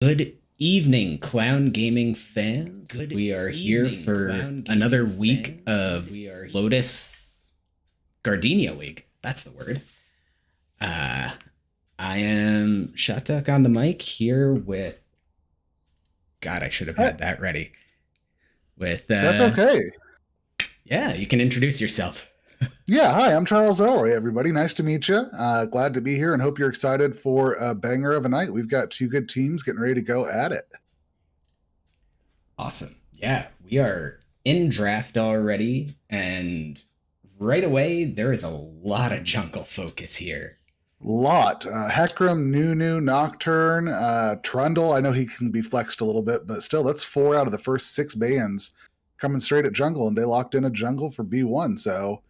Good evening, Clown Gaming fans. We are here for another week of Lotus Gardenia League. That's the word. Uh, I am Shutuk on the mic here with. God, I should have Hi, had that ready. With that's okay. yeah, you can introduce yourself. Yeah, hi, I'm Charles Elroy, everybody. Nice to meet you. Glad to be here and hope you're excited for a banger of a night. We've got two good teams getting ready to go at it. Awesome. Yeah, we are in draft already, and right away there is a lot of jungle focus here. Lot. Heckram, Nunu, Nocturne, Trundle. I know he can be flexed a little bit, but still, that's four out of the first six bands coming straight at jungle, and they locked in a jungle for B1. So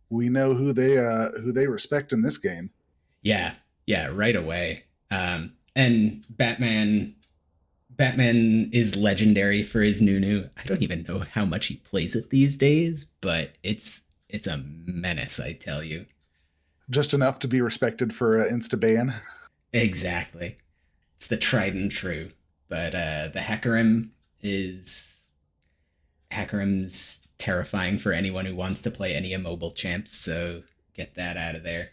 we know who they respect in this game. Yeah, yeah, right away. And Batman is legendary for his Nunu. I don't even know how much he plays it these days, but it's a menace, I tell you. Just enough to be respected for insta ban. Exactly. It's the tried and true. But the Hecarim is Hecarim's terrifying for anyone who wants to play any immobile champs, so get that out of there.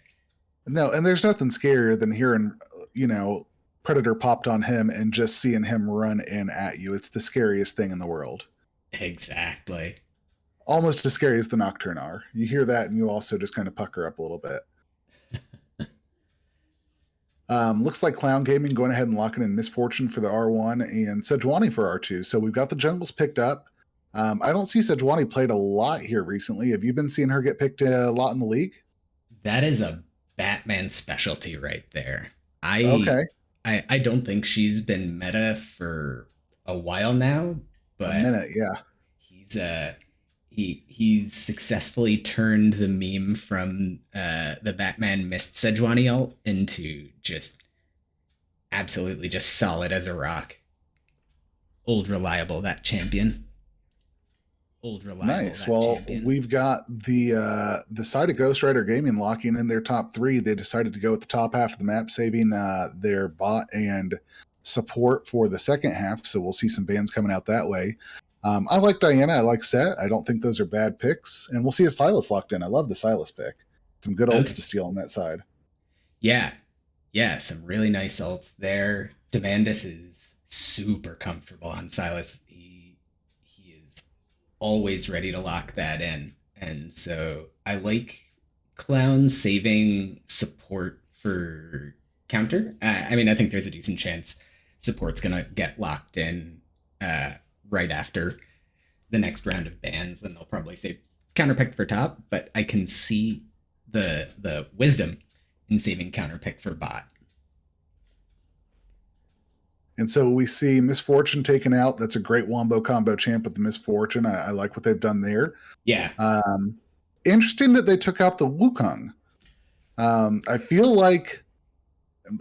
No, and there's nothing scarier than hearing, you know, Predator popped on him and just seeing him run in at you. It's the scariest thing in the world. Exactly. Almost as scary as the Nocturne are. You hear that and you also just kind of pucker up a little bit. Looks like Clown Gaming going ahead and locking in Misfortune for the R1 and Sejuani for R2. So we've got the jungles picked up. I don't see Sejuani played a lot here recently. Have you been seeing her get picked a lot in the league? That is a Batman specialty right there. I Okay, I don't think she's been meta for a while now, a but minute, yeah. he's he's successfully turned the meme from the Batman missed Sejuani ult into just absolutely just solid as a rock. Old reliable that champion. Old reliable Nice. that Well, champion. we've got the side of Ghost Rider Gaming locking in their top three. They decided to go with the top half of the map, saving their bot and support for the second half. So we'll see some bans coming out that way. I like Diana. I like Set. I don't think those are bad picks. And we'll see a Silas locked in. I love the Silas pick. Some good ults Okay. to steal on that side. Yeah. Yeah, some really nice ults there. Demandus is super comfortable on Silas. He is always ready to lock that in. And so I like Clown saving support for counter. I mean, I think there's a decent chance support's gonna get locked in uh, right after the next round of bans, and they'll probably save counterpick for top. But I can see the wisdom in saving counterpick for bot. And so we see Misfortune taken out. That's a great wombo combo champ with the Misfortune. I like what they've done there. Yeah, Um, Interesting that they took out the Wukong. I feel like,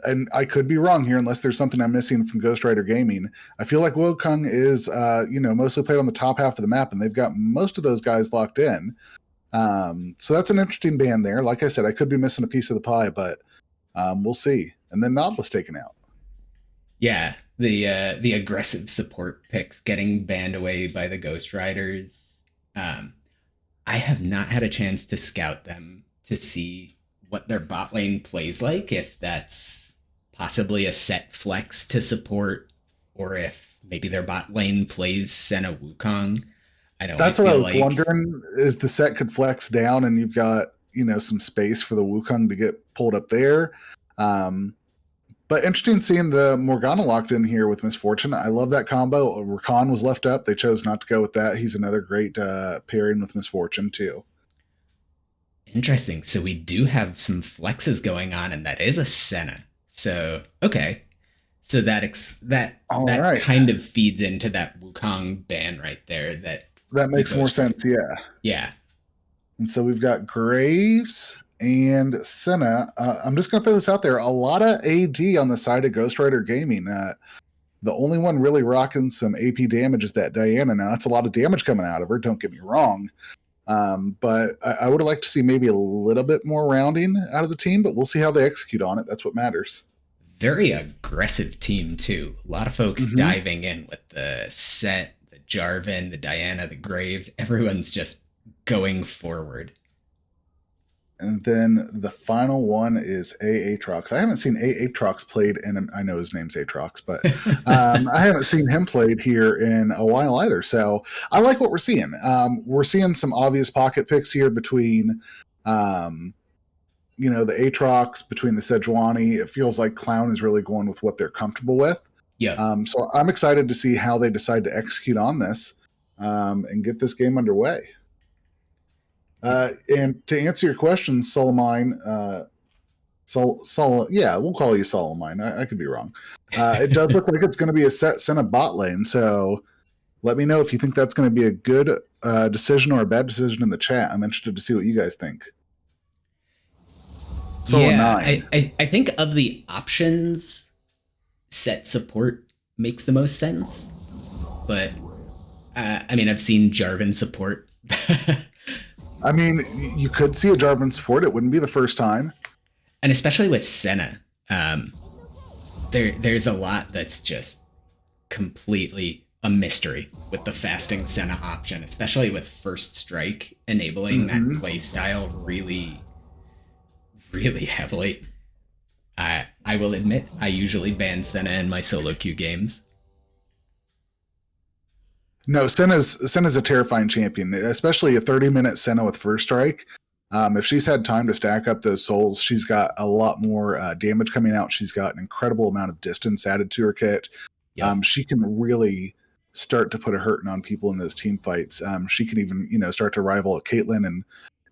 and I could be wrong here unless there's something I'm missing from Ghost Rider Gaming. I feel like Wukong is, mostly played on the top half of the map, and they've got most of those guys locked in. So that's an interesting ban there. Like I said, I could be missing a piece of the pie, but we'll see. And then Nautilus taken out. yeah. The aggressive support picks getting banned away by the Ghost Riders. I have not had a chance to scout them to see what their bot lane plays like, if that's possibly a set flex to support, or if maybe their bot lane plays Senna Wukong. I know I That's what I feel was like wondering. Is the set could flex down, and you've got some space for the Wukong to get pulled up there. Um, But interesting seeing the Morgana locked in here with Misfortune. I love that combo. Rakan was left up. They chose not to go with that. He's another great pairing with Misfortune, too. interesting. So we do have some flexes going on, and that is a Senna. So okay, so All that right. kind of feeds into that Wukong ban right there. That That the makes more Ghost Rider. sense. Yeah. Yeah. And so we've got Graves and Senna. I'm just going to throw this out there. A lot of AD on the side of Ghost Rider Gaming. The only one really rocking some AP damage is that Diana. Now, that's a lot of damage coming out of her. Don't get me wrong. But I would have liked to see maybe a little bit more rounding out of the team, but we'll see how they execute on it. That's what matters. very aggressive team too. A lot of folks Hmm. diving in with the Set, the Jarvan, the Diana, the Graves. Everyone's just going forward. And then the final one is Aatrox. I haven't seen Aatrox played, and I know his name's Aatrox, but I haven't seen him played here in a while either. So I like what we're seeing. We're seeing some obvious pocket picks here between, um, the Aatrox, between the Sejuani. It feels like Clown is really going with what they're comfortable with. Yep. So I'm excited to see how they decide to execute on this and get this game underway. And to answer your question, Solomine, yeah, we'll call you Solomine. I could be wrong. It does look like it's going to be a set Senna bot lane. So let me know if you think that's going to be a good decision or a bad decision in the chat. I'm interested to see what you guys think. Solo Yeah, 9. I think of the options, Set support makes the most sense. But I mean, I've seen Jarvan support. I mean, you could see a Jarvan support. It wouldn't be the first time. And especially with Senna, there's a lot that's just completely a mystery with the fasting Senna option, especially with First Strike enabling that Mm-hmm. play style really, really heavily. I will admit, I usually ban Senna in my solo queue games. No, Senna's a terrifying champion, especially a 30-minute Senna with first strike. If she's had time to stack up those souls, she's got a lot more damage coming out. She's got an incredible amount of distance added to her kit. Yep. She can really start to put a hurting on people in those team fights. She can even, start to rival a Caitlyn. And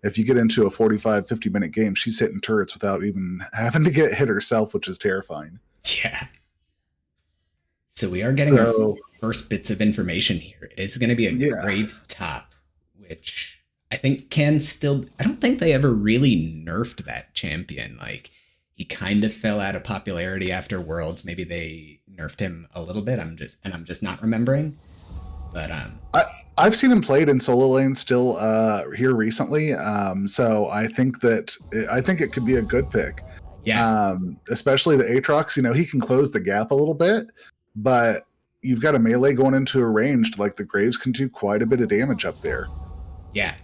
if you get into a 45, 50-minute game, she's hitting turrets without even having to get hit herself, which is terrifying. Yeah. So we are getting our So, first bits of information here. It is going to be a yeah. Graves top, which I think can still. I don't think they ever really nerfed that champion. Like he kind of fell out of popularity after Worlds. Maybe they nerfed him a little bit. I'm just not remembering. But I, I've seen him played in solo lane still here recently. So I think it could be a good pick. yeah, Especially the Aatrox, he can close the gap a little bit, but you've got a melee going into a ranged, like the Graves can do quite a bit of damage up there. yeah,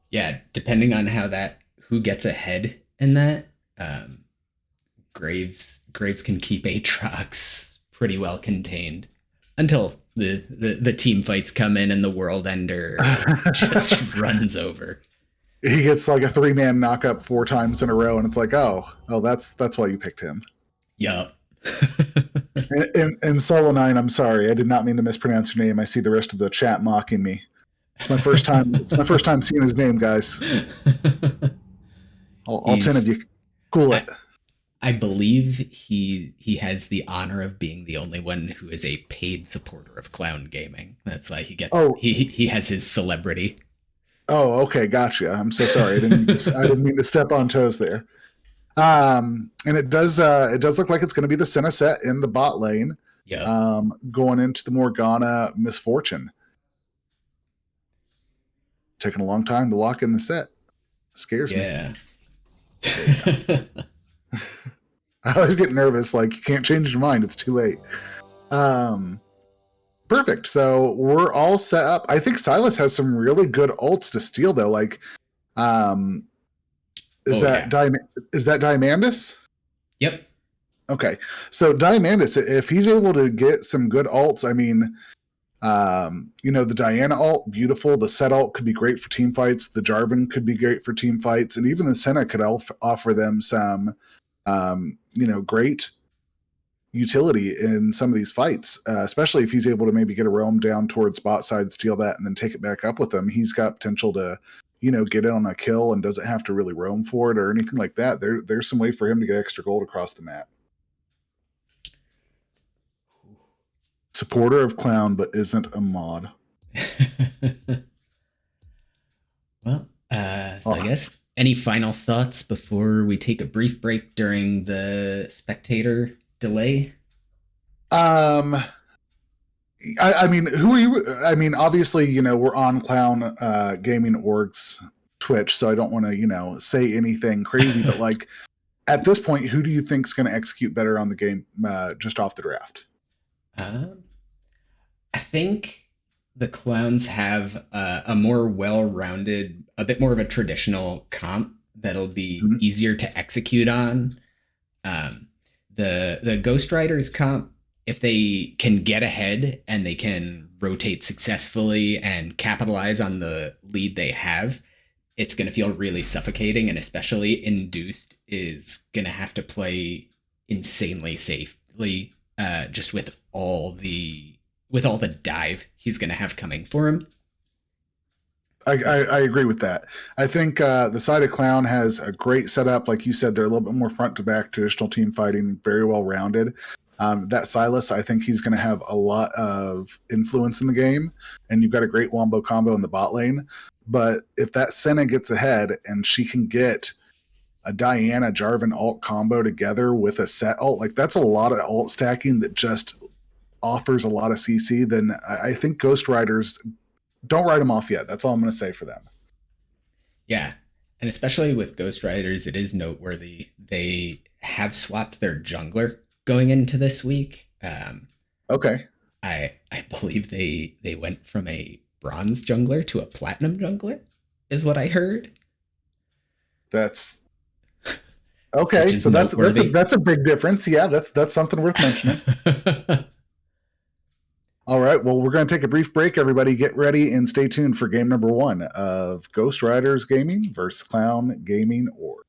yeah. Depending on how that who gets ahead in that, um, Graves can keep Aatrox pretty well contained until the team fights come in and the world ender just runs over. He gets like a 3-man knockup 4 times in a row, and it's like, oh, that's why you picked him. Yup. And Solo 9, I'm sorry, I did not mean to mispronounce your name. I see the rest of the chat mocking me. It's my first time. It's my first time seeing his name, guys. All 10 of He's you, cool I, it. I believe he has the honor of being the only one who is a paid supporter of clown gaming. That's why Oh, he has his celebrity. oh, okay, gotcha. I'm so sorry. I didn't mean to step on toes there. And it does look like it's going to be the Senna set in the bot lane, Yep. going into the Morgana Misfortune. Taking a long time to lock in the set. Scares me. Yeah. There you go. I always get nervous, like you can't change your mind, it's too late. Um, Perfect. So we're all set up. I think Silas has some really good ults to steal, though. Like, um, is Oh that yeah. Diamandis? Yep. Okay, so Diamandis, if he's able to get some good ults, I mean, the Diana ult, beautiful. The Set ult could be great for team fights. The Jarvan could be great for team fights, and even the Senna could offer them some, great utility in some of these fights, especially if he's able to maybe get a roam down towards bot side, steal that, and then take it back up with him. He's got potential to, get in on a kill and doesn't have to really roam for it or anything like that. There's some way for him to get extra gold across the map. Supporter of Clown, but isn't a mod. Well, so I Oh, guess any final thoughts before we take a brief break during the spectator delay? um, I mean, who are you? I mean, obviously, we're on Clown Gaming Org's Twitch, so I don't want to, say anything crazy, but like, At this point, who do you think is going to execute better on the game just off the draft? Um, I think the clowns have a more well-rounded, a bit more of a traditional comp that'll be Mhm. easier to execute on. Um, the Ghost Riders comp, if they can get ahead and they can rotate successfully and capitalize on the lead they have, it's going to feel really suffocating. And especially Induced is going to have to play insanely safely, just with all the dive he's going to have coming for him. I agree with that. I think the side of Clown has a great setup. Like you said, they're a little bit more front to back traditional team fighting, very well rounded. That Silas, I think he's going to have a lot of influence in the game, and you've got a great wombo combo in the bot lane. But if that Senna gets ahead and she can get a Diana Jarvan alt combo together with a set alt, like that's a lot of alt stacking that just offers a lot of CC, then I think Ghost Riders don't write them off yet. That's all I'm going to say for them. Yeah. And especially with Ghost Riders, it is noteworthy. They have swapped their jungler going into this week. Okay. I believe they went from a bronze jungler to a platinum jungler, is what I heard, That's which okay. is So that's a noteworthy. that's a big difference. Yeah, that's something worth mentioning. All right. Well, we're going to take a brief break. Everybody, get ready and stay tuned for game number 1 of Ghost Riders Gaming versus Clown Gaming Org.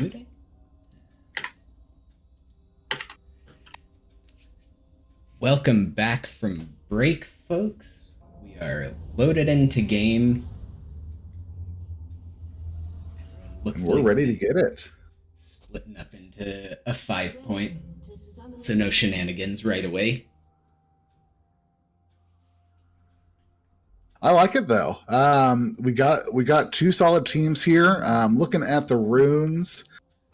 muting. Welcome back from break, folks. We are loaded into game. Everyone And looks we're like ready to they're get it. splitting up into a 5 point, so no shenanigans right away. I like it though. We got two solid teams here. Looking at the runes,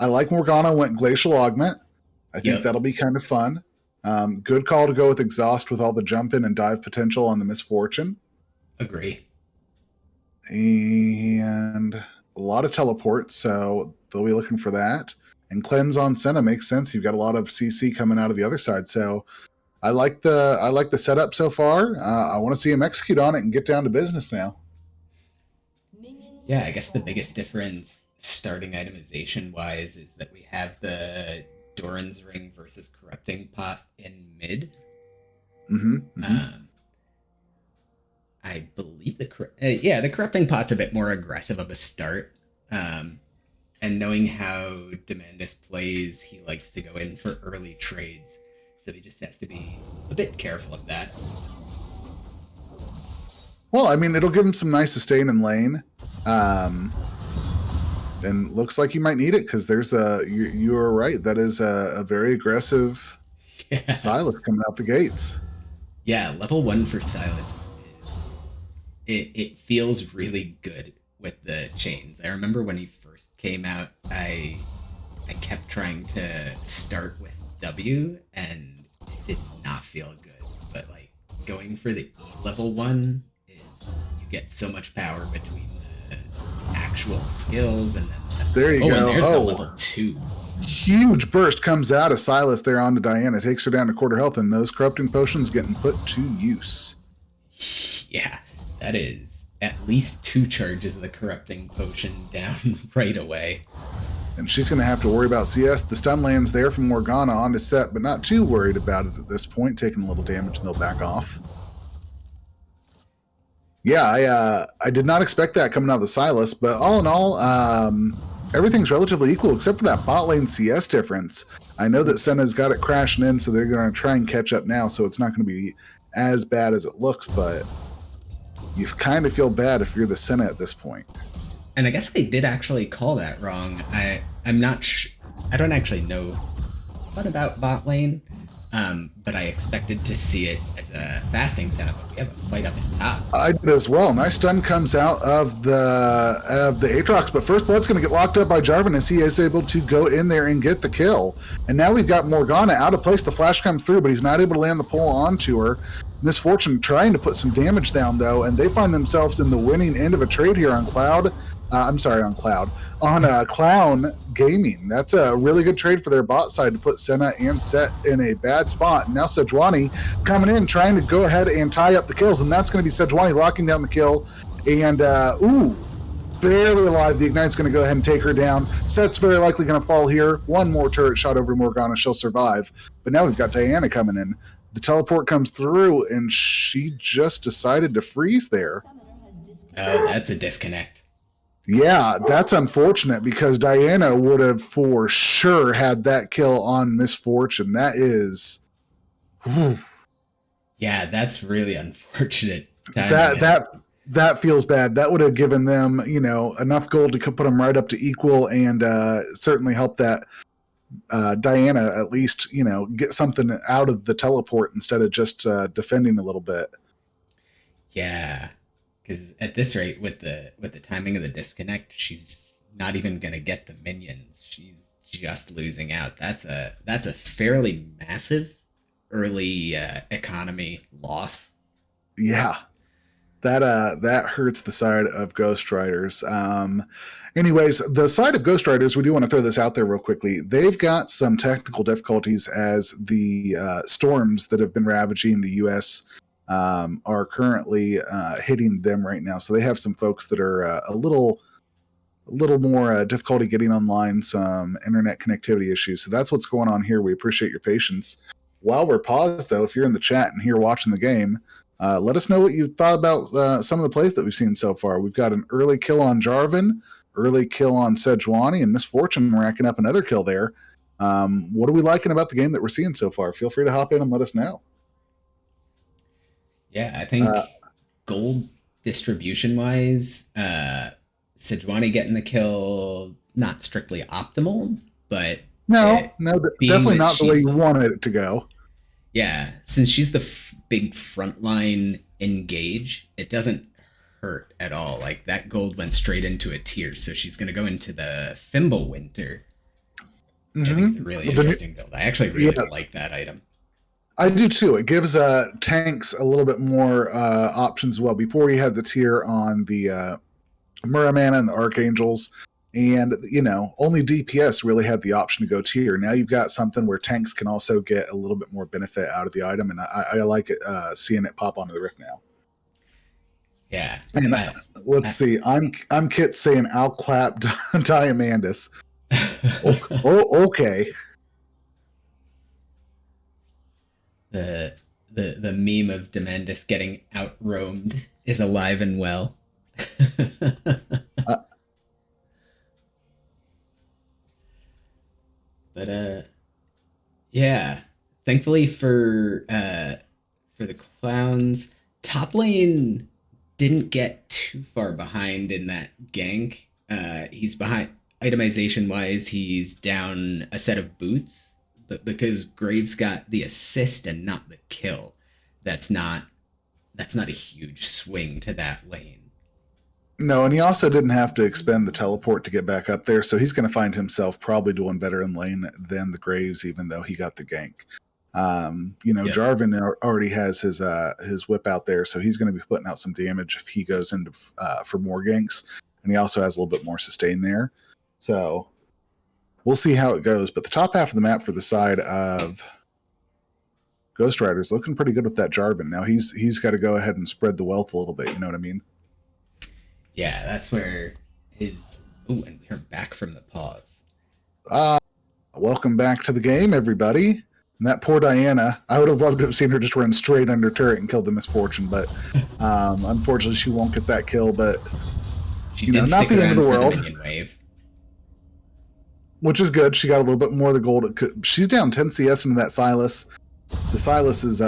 I like Morgana went Glacial Augment. I think Yep, that'll be kind of fun. Good call to go with Exhaust with all the jump in and dive potential on the Misfortune. agree. And a lot of teleport, so they'll be looking for that. And Cleanse on Senna makes sense. You've got a lot of CC coming out of the other side, so I like the setup so far. I want to see him execute on it and get down to business now. Yeah, I guess the biggest difference starting itemization wise is that we have the Doran's Ring versus Corrupting Pot in mid. Mm-hmm, mm-hmm. Um, I believe the corrupting pot's a bit more aggressive of a start. Um, and knowing how Demandus plays, he likes to go in for early trades, so he just has to be a bit careful of that. Well, I mean, it'll give him some nice sustain in lane. And looks like you might need it because there's you are right. That is a very aggressive Yeah, Silas coming out the gates. yeah. Level one for Silas is it feels really good with the chains. I remember when he first came out, I kept trying to start with W and it did not feel good. But like going for the E level one is you get so much power between the actual skills and then There you and go. there's the Oh, level two. huge burst comes out of Silas there onto Diana, takes her down to quarter health, and those corrupting potions getting put to use. Yeah, that is at least two charges of the corrupting potion down right away. And she's going to have to worry about CS. The stun lands there from Morgana onto Set, but not too worried about it at this point, taking a little damage and they'll back off. Yeah, I did not expect that coming out of the Silas, but all in all, everything's relatively equal except for that bot lane CS difference. I know that Senna's got it crashing in, so they're going to try and catch up now, so it's not going to be as bad as it looks, but you kind of feel bad if you're the Senna at this point. And I guess I did actually call that wrong. I'm not I don't actually know what about bot lane, but I expected to see it as a fasting setup. But we have a fight up in top. I did as well. Nice stun comes out of the Aatrox, but First Blood's going to get locked up by Jarvan as he is able to go in there and get the kill. And now we've got Morgana out of place. The flash comes through, but he's not able to land the pull onto her. Misfortune trying to put some damage down though, and they find themselves in the winning end of a trade here on Cloud. On Clown Gaming. That's a really good trade for their bot side to put Senna and Set in a bad spot. Now Sejuani coming in, trying to go ahead and tie up the kills, and that's going to be Sejuani locking down the kill. And, barely alive. The Ignite's going to go ahead and take her down. Set's very likely going to fall here. One more turret shot over Morgana. She'll survive. But now we've got Diana coming in. The teleport comes through, and she just decided to freeze there. Oh, that's a disconnect. Yeah, that's unfortunate because Diana would have for sure had that kill on Misfortune. That is Yeah, that's really unfortunate timing. that feels bad. That would have given them, enough gold to put them right up to equal, and certainly help that Diana at least, get something out of the teleport instead of just defending a little bit. Yeah, because at this rate, with the timing of the disconnect, she's not even gonna get the minions. She's just losing out. That's a fairly massive early economy loss. Yeah, that hurts the side of Ghost Riders. Anyways, the side of Ghost Riders, we do want to throw this out there real quickly. They've got some technical difficulties as the storms that have been ravaging the U.S. Are currently hitting them right now. So they have some folks that are a little more difficulty getting online, some internet connectivity issues. So that's what's going on here. We appreciate your patience. While we're paused, though, if you're in the chat and here watching the game, Let us know what you thought about some of the plays that we've seen so far. We've got an early kill on Jarvan, early kill on Sejuani, and Misfortune racking up another kill there. What are we liking about the game that we're seeing so far? Feel free to hop in and let us know. Yeah, I think gold distribution wise, Sejuani getting the kill, not strictly optimal, but No, being definitely that not the way she's you wanted it to go. yeah, since she's the big frontline engage, it doesn't hurt at all. Like that gold went straight into a tier, so she's gonna go into the Thimble Winter, which I think is a really interesting build. I actually really like that item. I do too. It gives tanks a little bit more options as well. Before we had the tier on the Muramana and the Archangels, and only DPS really had the option to go tier. Now you've got something where tanks can also get a little bit more benefit out of the item, and I like it seeing it pop onto the Rift now. Yeah. And let's see. I'm Kit saying I'll clap Diamandis. Okay. The meme of Demandus getting outroamed is alive and well. But yeah. Thankfully for the clowns, top lane didn't get too far behind in that gank. He's behind itemization wise, he's down a set of boots, but because Graves got the assist and not the kill, that's not a huge swing to that lane. No, and he also didn't have to expend the teleport to get back up there, so he's going to find himself probably doing better in lane than the Graves, even though he got the gank. Yep. Jarvan already has his whip out there, so he's going to be putting out some damage if he goes into for more ganks, and he also has a little bit more sustain there. So we'll see how it goes. But the top half of the map for the side of Ghost Rider's looking pretty good with that Jarvan. Now he's got to go ahead and spread the wealth a little bit. You know what I mean? Yeah, that's where his. Ooh, and we're back from the pause. Welcome back to the game, everybody. And that poor Diana, I would have loved to have seen her just run straight under turret and kill the Misfortune, but unfortunately she won't get that kill. But she did not the end of the world. The wave. Which is good. She got a little bit more of the gold. She's down 10 CS into that Sylas. The Sylas is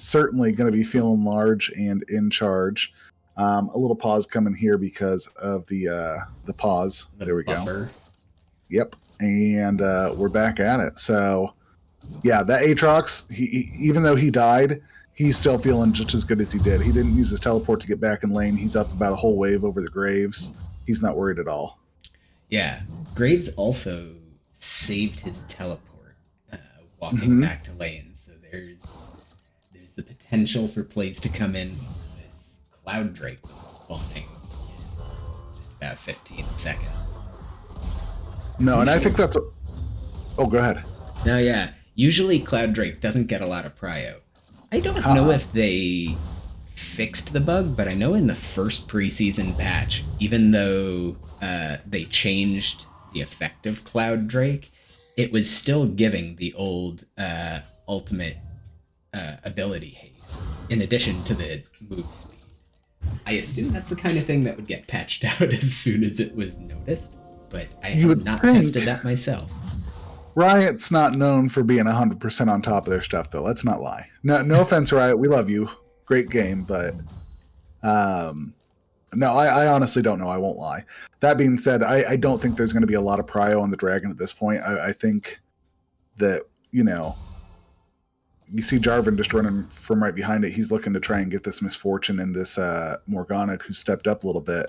certainly going to be feeling large and in charge. A little pause coming here because of the pause. There we go. Yep, and we're back at it. So, yeah, that Aatrox, he even though he died, he's still feeling just as good as he did. He didn't use his teleport to get back in lane. He's up about a whole wave over the Graves. He's not worried at all. Yeah, Graves also saved his teleport walking back to lane. So there's the potential for plays to come in from this Cloud Drake spawning in just about 15 seconds. No, and I think that's oh, go ahead. No, yeah. Usually Cloud Drake doesn't get a lot of prio. I don't know if they fixed the bug, but I know in the first preseason patch, even though they changed the effect of Cloud Drake, it was still giving the old ultimate ability haste, in addition to the move speed. I assume that's the kind of thing that would get patched out as soon as it was noticed, but I have not tested that myself. Riot's not known for being 100% on top of their stuff, though. Let's not lie. No offense, Riot. We love you. Great game, but no, I honestly don't know. I won't lie. That being said, I don't think there's going to be a lot of prio on the Dragon at this point. I think that, you see Jarvan just running from right behind it. He's looking to try and get this Misfortune and this Morgana, who stepped up a little bit,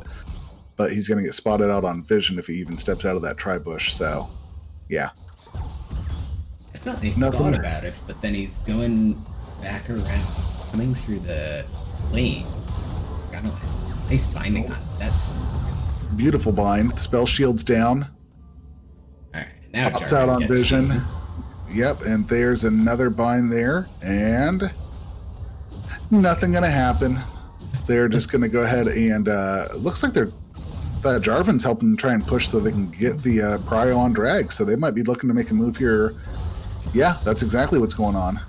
but he's going to get spotted out on vision if he even steps out of that tri-bush. So, yeah. I thought they thought about it, but then he's going back around, coming through the lane. Got a nice binding on set. Beautiful bind. The spell shield's down. All right, now pops out on vision. Seen. Yep, and there's another bind there, and nothing gonna happen. They're just gonna go ahead and looks like that Jarvan's helping them try and push so they can get the prio on drag. So they might be looking to make a move here. Yeah, that's exactly what's going on.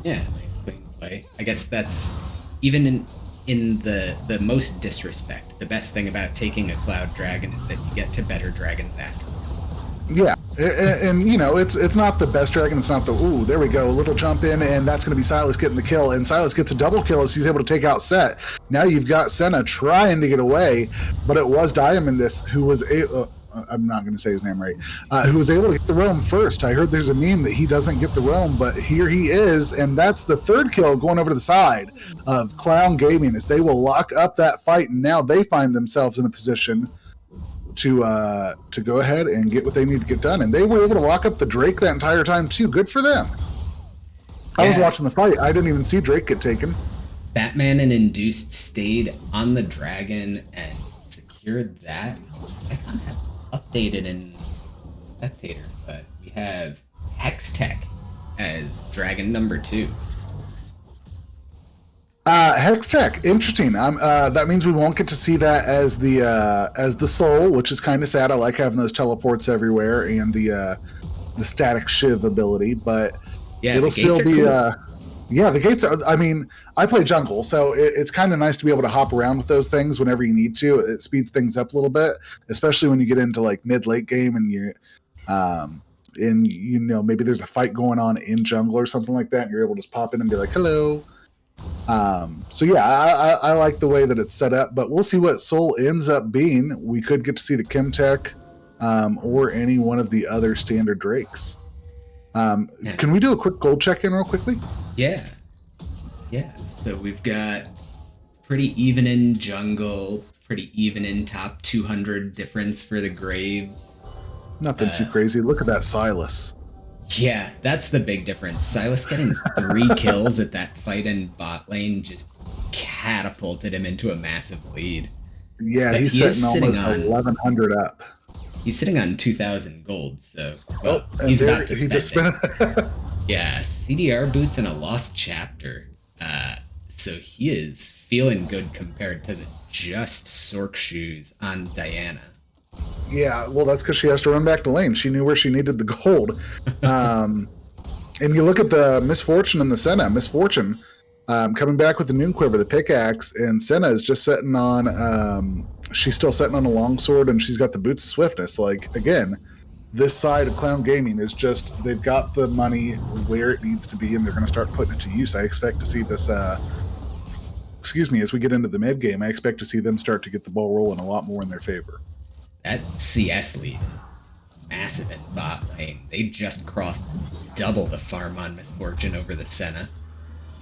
Yeah, nice clean play. I guess that's even in the most disrespect, the best thing about taking a cloud dragon is that you get to better dragons afterwards. Yeah, and you know it's not the best dragon. It's not the ooh. There we go, a little jump in, and that's going to be Silas getting the kill. And Silas gets a double kill as he's able to take out Set. Now you've got Senna trying to get away, but it was Diamondus who was I'm not going to say his name right. Who was able to get the roam first. I heard there's a meme that he doesn't get the roam, but here he is, and that's the third kill going over to the side of Clown Gaming as they will lock up that fight, and now they find themselves in a position to go ahead and get what they need to get done. And they were able to lock up the Drake that entire time too. Good for them. I was watching the fight. I didn't even see Drake get taken. Batman and Induced stayed on the dragon and secured that. Icon has updated in Spectator, but we have Hextech as dragon number 2. Hextech, interesting. That means we won't get to see that as the soul, which is kind of sad. I like having those teleports everywhere and the static shiv ability, but yeah, it'll still be cool. Yeah, the gates are. I mean, I play jungle, so it's kind of nice to be able to hop around with those things whenever you need to. It speeds things up a little bit, especially when you get into like mid late game and and you know maybe there's a fight going on in jungle or something like that, and you're able to just pop in and be like, hello. So yeah, I like the way that it's set up, but we'll see what Soul ends up being. We could get to see the Chemtech or any one of the other standard Drakes. Can we do a quick gold check in real quickly? Yeah. So we've got pretty even in jungle, pretty even in top 200 difference for the Graves. Nothing too crazy. Look at that Silas. Yeah, that's the big difference. Silas getting 3 kills at that fight in bot lane just catapulted him into a massive lead. Yeah, but he's sitting almost 1,100 up. He's sitting on 2,000 gold, so well, he's about to spend it. Yeah, CDR boots and a lost chapter. So he is feeling good compared to the just Sork shoes on Diana. Yeah, well, that's because she has to run back to lane. She knew where she needed the gold. And you look at the Misfortune and the Senna. Misfortune coming back with the Noon Quiver, the pickaxe, and Senna is just sitting on. She's still sitting on a longsword, and she's got the boots of swiftness. Like again, this side of Clown Gaming is just they've got the money where it needs to be, and they're going to start putting it to use. I expect to see this. As we get into the mid game, I expect to see them start to get the ball rolling a lot more in their favor. That CS lead is massive in bot lane. They just crossed double the farm on Misfortune over the Senna.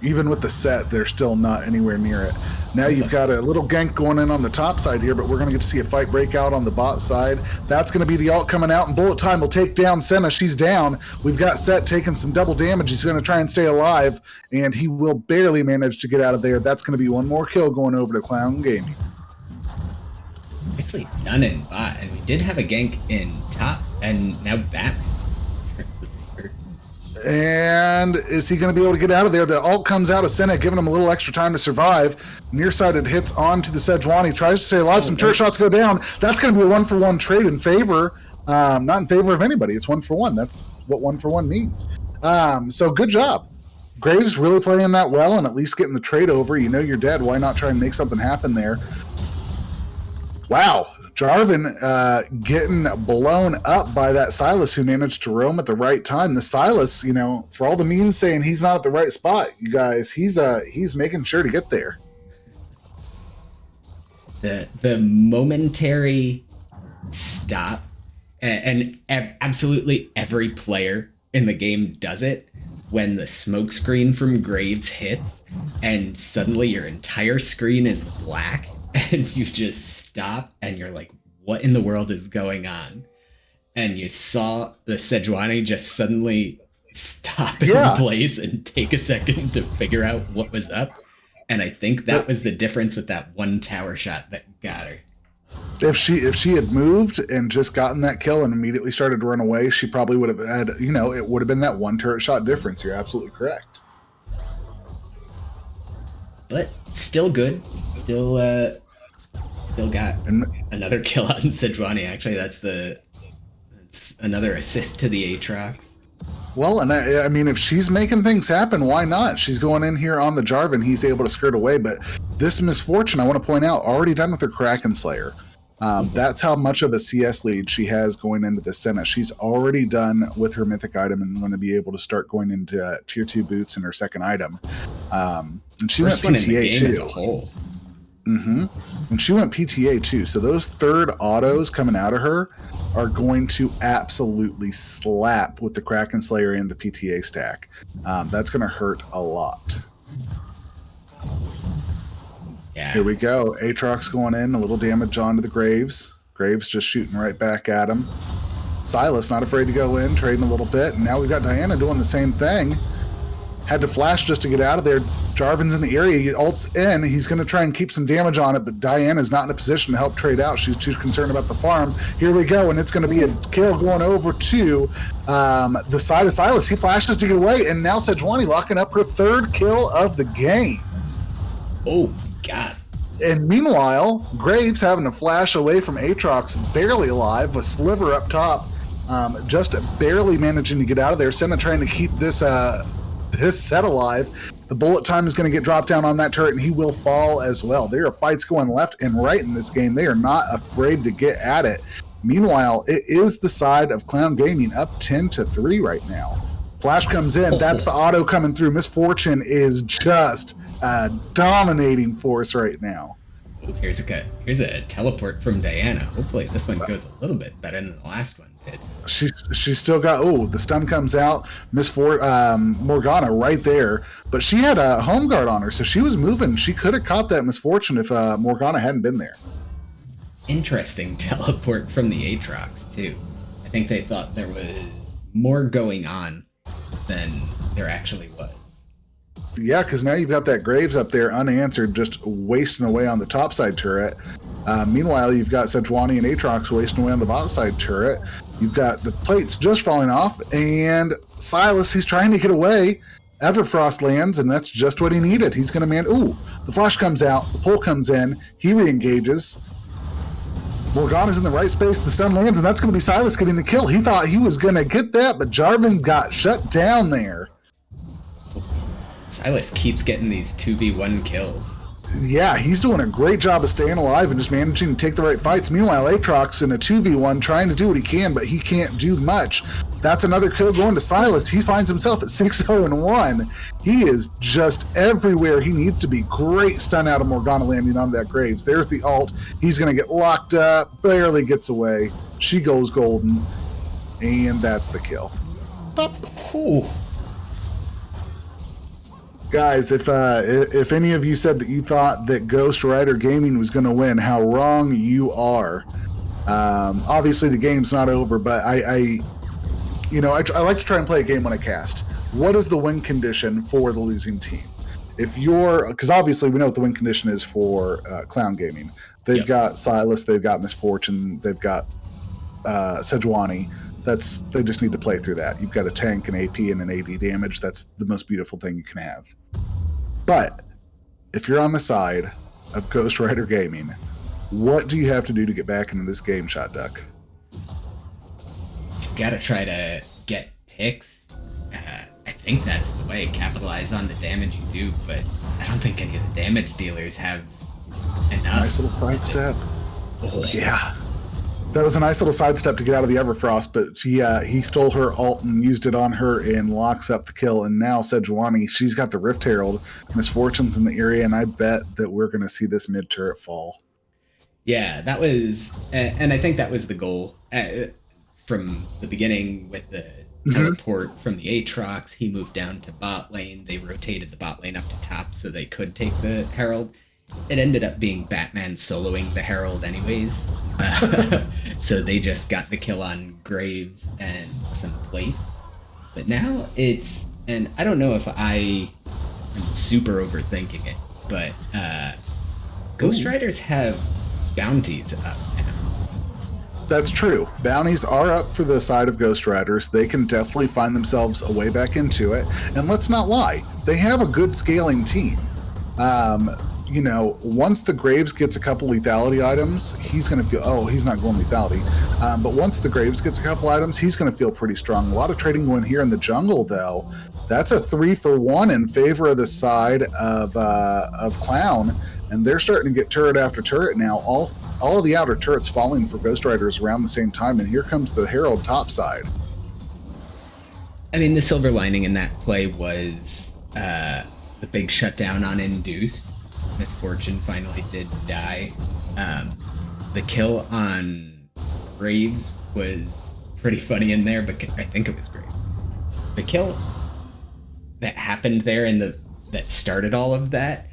Even with the set, they're still not anywhere near it. Now you've got a little gank going in on the top side here, but we're going to get to see a fight break out on the bot side. That's going to be the ult coming out, and Bullet Time will take down Senna. She's down. We've got Set taking some double damage. He's going to try and stay alive, and he will barely manage to get out of there. That's going to be one more kill going over to Clown Gaming. Nicely done in bot, and we did have a gank in top, and now Batman. And is he going to be able to get out of there? The ult comes out of Senna, giving him a little extra time to survive. Nearsighted hits onto the Sejuani, tries to stay alive. Some turret shots go down. That's going to be a 1-for-1 trade in favor. Not in favor of anybody. It's 1-for-1. That's what 1-for-1 means. So good job. Graves really playing that well and at least getting the trade over. You know you're dead. Why not try and make something happen there? Wow. Jarvan getting blown up by that Silas who managed to roam at the right time. The Silas, you know, for all the memes saying he's not at the right spot, you guys, he's making sure to get there. The momentary stop, and absolutely every player in the game does it when the smoke screen from Graves hits and suddenly your entire screen is black. And you just stop and you're like, what in the world is going on? And you saw the Sejuani just suddenly stop in place and take a second to figure out what was up. And I think that was the difference with that one tower shot that got her. If she had moved and just gotten that kill and immediately started to run away, she probably would have had, you know, it would have been that one turret shot difference. You're absolutely correct. But still good. Still got another kill on Sejuani. Actually, that's another assist to the Aatrox. Well, and I mean, if she's making things happen, why not? She's going in here on the Jarvan. He's able to skirt away. But this Misfortune, I want to point out, already done with her Kraken Slayer. That's how much of a CS lead she has going into the Senna. She's already done with her mythic item and going to be able to start going into tier 2 boots in her second item. And she First went one in the PTA game too. as a whole. And she went PTA too. So those third autos coming out of her are going to absolutely slap with the Kraken Slayer and the PTA stack. That's going to hurt a lot. Yeah. Here we go. Aatrox going in, a little damage onto the Graves. Graves just shooting right back at him. Silas not afraid to go in, trading a little bit. And now we've got Diana doing the same thing. Had to flash just to get out of there. Jarvan's in the area. He ults in. He's going to try and keep some damage on it, but Diana's not in a position to help trade out. She's too concerned about the farm. Here we go, and it's going to be a kill going over to the side of Silas. He flashes to get away, and now Sejuani locking up her third kill of the game. Oh, God. And meanwhile, Graves having to flash away from Aatrox, barely alive, with Sliver up top, just barely managing to get out of there. Senna trying to keep this his set alive. The bullet time is going to get dropped down on that turret, and he will fall as well. There are fights going left and right in this game. They are not afraid to get at it. Meanwhile, it is the side of Clown Gaming up 10-3 right now. Flash comes in. That's the auto coming through. Misfortune is just a dominating force right now. Oh, here's a teleport from Diana. Hopefully this one goes a little bit better than the last one did. She's still got, the stun comes out. Morgana right there, but she had a home guard on her, so she was moving. She could have caught that Misfortune if Morgana hadn't been there. Interesting teleport from the Aatrox too. I think they thought there was more going on than there actually was. Yeah, because now you've got that Graves up there unanswered, just wasting away on the top side turret. Meanwhile, you've got Sejuani and Aatrox wasting away on the bottom side turret. You've got the plates just falling off, and Silas, he's trying to get away. Everfrost lands, and that's just what he needed. He's going to the flash comes out, the pull comes in, he re-engages. Morgana's in the right space, the stun lands, and that's going to be Silas getting the kill. He thought he was going to get that, but Jarvan got shut down there. Silas keeps getting these 2v1 kills. Yeah, he's doing a great job of staying alive and just managing to take the right fights. Meanwhile, Aatrox in a 2v1 trying to do what he can, but he can't do much. That's another kill going to Silas. He finds himself at 6-0-1. He is just everywhere he needs to be. Great stun out of Morgana landing on that Graves. There's the ult. He's going to get locked up, barely gets away. She goes golden, and that's the kill. Ooh. Guys, if any of you said that you thought that Ghost Rider Gaming was going to win, how wrong you are. Obviously, the game's not over, but I like to try and play a game when I cast. What is the win condition for the losing team? Because obviously we know what the win condition is for Clown Gaming. They've got Silas, they've got Misfortune, they've got Sejuani. They just need to play through that. You've got a tank, an AP, and an AD damage. That's the most beautiful thing you can have. But if you're on the side of Ghost Rider Gaming, what do you have to do to get back into this game, Shot Duck? You've got to try to get picks. I think that's the way. Capitalize on the damage you do, but I don't think any of the damage dealers have enough. Nice little sidestep. Yeah. That was a nice little sidestep to get out of the Everfrost, but he stole her ult and used it on her and locks up the kill. And now Sejuani, she's got the Rift Herald. Misfortune's in the area, and I bet that we're going to see this mid turret fall. Yeah, that was, and I think that was the goal from the beginning with the teleport from the Aatrox. He moved down to bot lane. They rotated the bot lane up to top so they could take the Herald. It ended up being Batman soloing the Herald anyways. So they just got the kill on Graves and some plates. But now and I don't know if I am super overthinking it, but Ghost Riders have bounties up now. That's true. Bounties are up for the side of Ghost Riders. They can definitely find themselves a way back into it. And let's not lie, they have a good scaling team. once the Graves gets a couple lethality items, he's going to feel, oh, he's not going lethality. But once the Graves gets a couple items, he's going to feel pretty strong. A lot of trading going here in the jungle, though. That's a 3-for-1 in favor of the side of Clown. And they're starting to get turret after turret now. All of the outer turrets falling for Ghost Riders around the same time. And here comes the Herald top side. I mean, the silver lining in that play was the big shutdown on Induced. Misfortune finally did die. The kill on Graves was pretty funny in there, but I think it was Graves. The kill that happened there and that started all of that,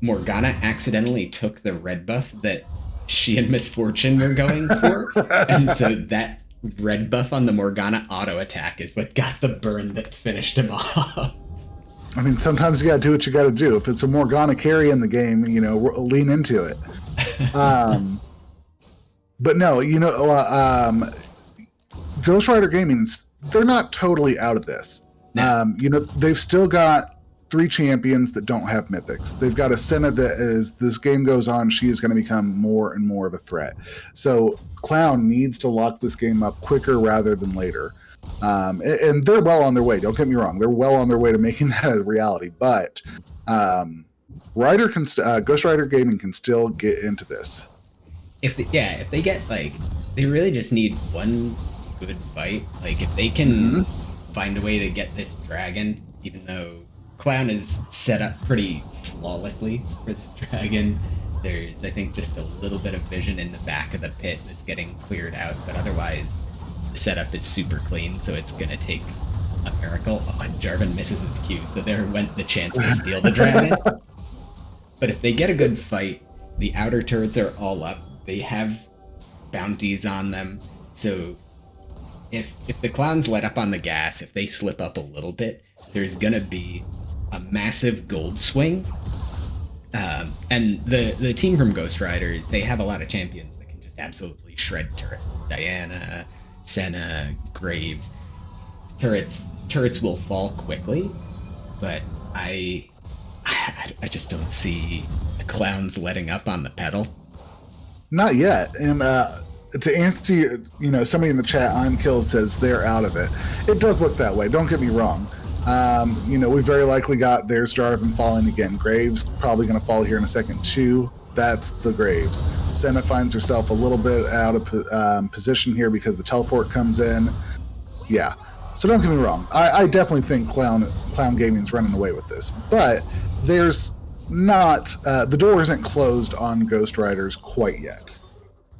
Morgana accidentally took the red buff that she and Misfortune were going for, and so that red buff on the Morgana auto attack is what got the burn that finished him off. I mean, sometimes you got to do what you got to do. If it's a Morgana carry in the game, lean into it. But no, Ghost Rider Gaming, they're not totally out of this. No. They've still got 3 champions that don't have mythics. They've got a Senna that, as this game goes on, she is going to become more and more of a threat. So Clown needs to lock this game up quicker rather than later. And they're well on their way. Don't get me wrong; they're well on their way to making that a reality. But Ghost Rider Gaming can still get into this. If they get they really just need one good fight. Like if they can find a way to get this dragon, even though Clown is set up pretty flawlessly for this dragon. There's, I think, just a little bit of vision in the back of the pit that's getting cleared out, but otherwise the setup is super clean, so it's going to take a miracle. Oh, and Jarvan misses its cue, so there went the chance to steal the dragon. But if they get a good fight, the outer turrets are all up. They have bounties on them, so if the Clowns let up on the gas, if they slip up a little bit, there's going to be a massive gold swing. And the team from Ghost Riders, they have a lot of champions that can just absolutely shred turrets. Diana, Senna, Graves. Turrets will fall quickly, but I just don't see the Clowns letting up on the pedal. Not yet. And to answer, somebody in the chat, I'm Kill says they're out of it. It does look that way. Don't get me wrong. We very likely got there's Jarvan falling again. Graves probably going to fall here in a second too. That's the Graves. Senna finds herself a little bit out of position here because the teleport comes in. Yeah. So don't get me wrong. I definitely think Clown Gaming's running away with this. But there's not... the door isn't closed on Ghost Riders quite yet.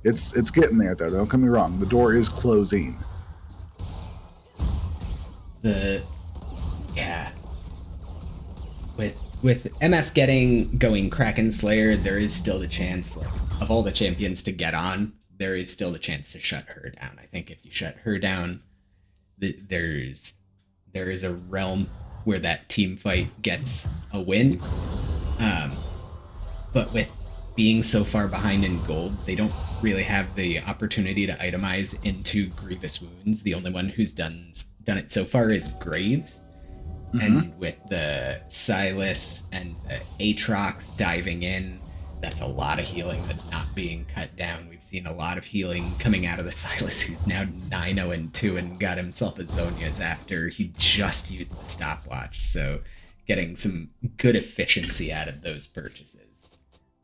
It's getting there, though. Don't get me wrong. The door is closing. Yeah. With MF going Kraken Slayer, there is still the chance, of all the champions to get on, there is still the chance to shut her down. I think if you shut her down, there is a realm where that team fight gets a win. But with being so far behind in gold, they don't really have the opportunity to itemize into grievous wounds. The only one who's done it so far is Graves. Mm-hmm. And with the Silas and the Aatrox diving in, that's a lot of healing that's not being cut down. We've seen a lot of healing coming out of the Silas, who's now 9-0-2 and got himself a Zhonya's after he just used the stopwatch. So getting some good efficiency out of those purchases.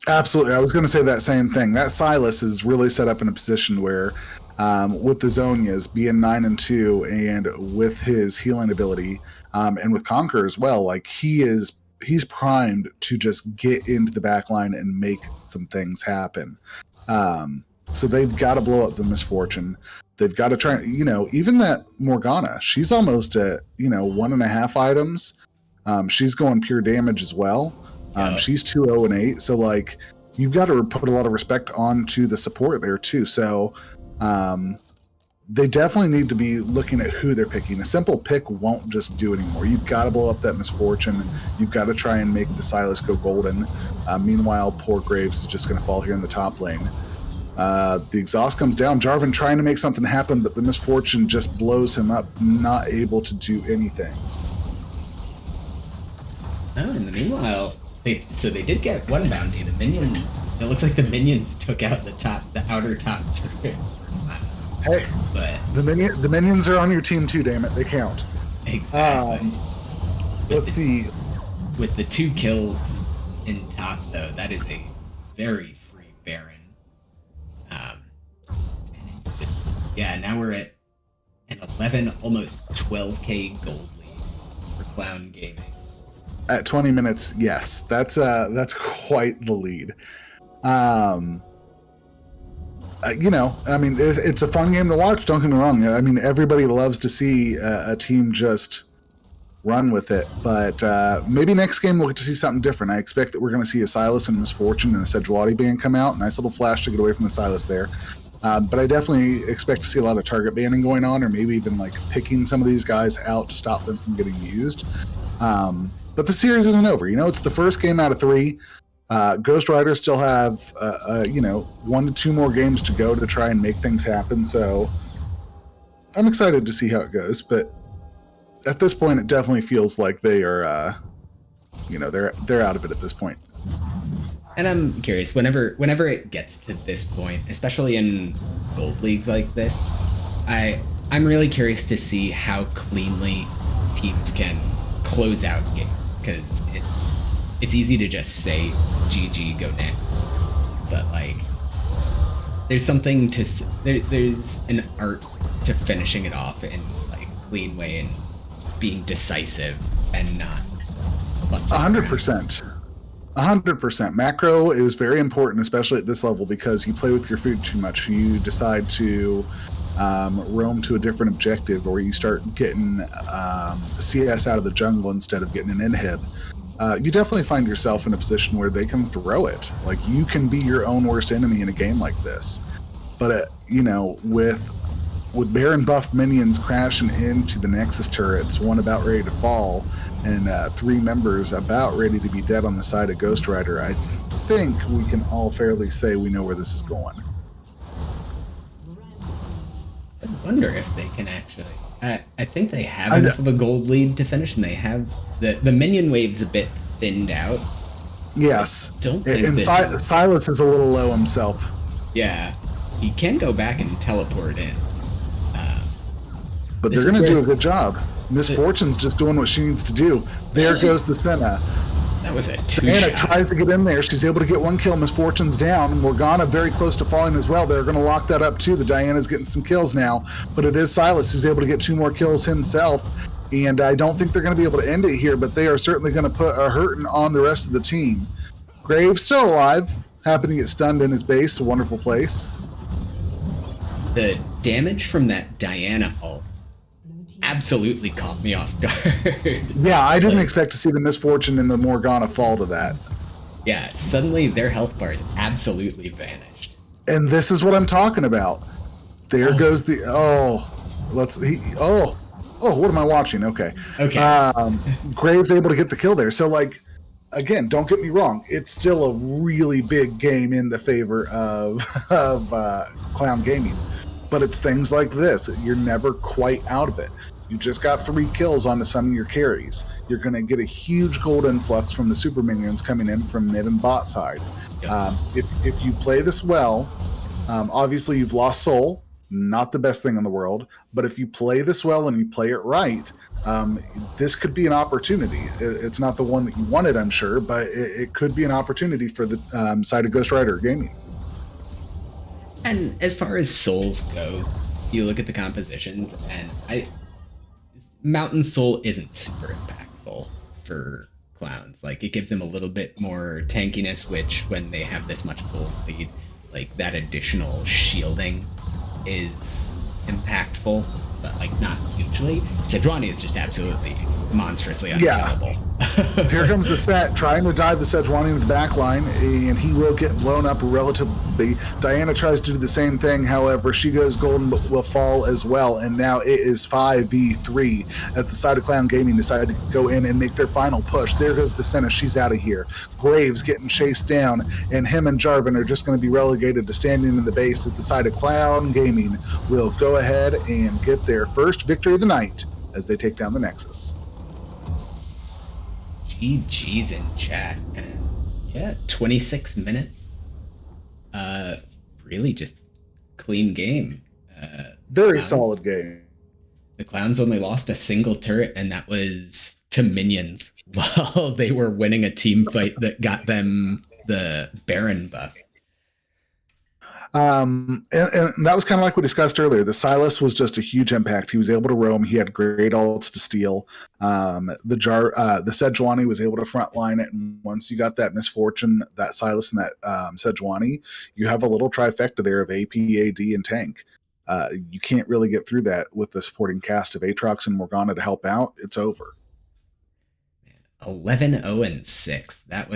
Absolutely. I was going to say that same thing. That Silas is really set up in a position where with the Zhonya's being 9-2 and with his healing ability and with Conquer as well, he's primed to just get into the back line and make some things happen. So they've got to blow up the Misfortune. They've got to try, even that Morgana, she's almost at, 1.5 items. She's going pure damage as well. She's 2-0-8. So you've got to put a lot of respect onto the support there too. So they definitely need to be looking at who they're picking. A simple pick won't just do anymore. You've got to blow up that Misfortune. You've got to try and make the Silas go golden. Meanwhile, poor Graves is just going to fall here in the top lane. The exhaust comes down. Jarvan trying to make something happen, but the Misfortune just blows him up, not able to do anything. Oh, in the meanwhile, So they did get one bounty. The minions. It looks like the minions took out the outer top turret. Hey, But the minions are on your team too. Damn it, they count. exactly. Let's see. With the 2 kills in top, though, that is a very free Baron. And it's just, yeah, now we're at an 11, almost 12k gold lead for Clown Gaming. At 20 minutes, yes, that's quite the lead. You know, I mean, it's a fun game to watch. Don't get me wrong. I mean, everybody loves to see a team just run with it. But maybe next game we'll get to see something different. I expect that we're going to see a Silas and Misfortune and a Sejuani band come out. Nice little flash to get away from the Silas there. But I definitely expect to see a lot of target banning going on, or maybe even like picking some of these guys out to stop them from getting used. But the series isn't over. You know, it's the first game out of 3. Ghost Riders still have, 1 to 2 more games to go to try and make things happen. So I'm excited to see how it goes. But at this point, it definitely feels like they are, they're out of it at this point. And I'm curious, whenever it gets to this point, especially in gold leagues like this, I'm really curious to see how cleanly teams can close out games, because it's easy to just say GG, go next, but like there's something to there's an art to finishing it off in like a clean way and being decisive and not 100%. 100%. Macro is very important, especially at this level, because you play with your food too much. You decide to roam to a different objective, or you start getting CS out of the jungle instead of getting an inhib. You definitely find yourself in a position where they can throw it. Like, you can be your own worst enemy in a game like this. But, with Baron buff minions crashing into the Nexus turrets, one about ready to fall, and 3 members about ready to be dead on the side of Ghost Rider, I think we can all fairly say we know where this is going. I wonder if they can actually. I think they have enough of a gold lead to finish, and they have the minion wave's a bit thinned out. Yes, Don't think and Silas is a little low himself. Yeah, he can go back and teleport in. But they're going to do a good job. Misfortune's just doing what she needs to do. There goes the Senna. That was a 2 Diana shot. tries to get in there. She's able to get 1 kill. Misfortune's down. Morgana very close to falling as well. They're going to lock that up too. The Diana's getting some kills now. But it is Silas who's able to get 2 more kills himself. And I don't think they're going to be able to end it here, but they are certainly going to put a hurting on the rest of the team. Graves still alive. Happened to get stunned in his base. A wonderful place. The damage from that Diana ult absolutely caught me off guard. Yeah, I didn't expect to see the Misfortune and the Morgana fall to that. Yeah, suddenly their health bars absolutely vanished. And this is what I'm talking about. There goes the what am I watching? Okay. Graves able to get the kill there. So like, again, don't get me wrong, it's still a really big game in the favor of Clown Gaming. But it's things like this. You're never quite out of it. You just got 3 kills onto some of your carries. You're going to get a huge gold influx from the super minions coming in from mid and bot side. If you play this well, obviously you've lost soul, not the best thing in the world, but if you play this well and you play it right, this could be an opportunity. It's not the one that you wanted, I'm sure, but it could be an opportunity for the side of Ghost Rider Gaming. And as far as souls go, you look at the compositions, and Mountain Soul isn't super impactful for clowns. Like, it gives them a little bit more tankiness, which when they have this much gold lead, like that additional shielding is impactful, but like not hugely. Sejuani is just absolutely monstrously unkillable. Here comes the set, trying to dive the Sejuani into the back line, and he will get blown up relatively. Diana tries to do the same thing, however, she goes golden but will fall as well, and now it is 5v3 as the side of Clown Gaming decided to go in and make their final push. There goes the Senna, she's out of here. Graves getting chased down, and him and Jarvan are just going to be relegated to standing in the base as the side of Clown Gaming will go ahead and get their first victory of the night as they take down the Nexus. GG's in chat. And yeah, 26 minutes. Uh, really just clean game. The Very clowns, solid game. the clowns only lost a single turret, and that was to minions while they were winning a team fight that got them the Baron buff. And that was kind of like we discussed earlier. The Silas was just a huge impact. He was able to roam. He had great ults to steal. The Sejuani was able to frontline it, and once you got that misfortune, that Silas and that Sejuani, you have a little trifecta there of AP, AD, and tank. You can't really get through that with the supporting cast of Aatrox and Morgana to help out. It's over. 11-0-6. That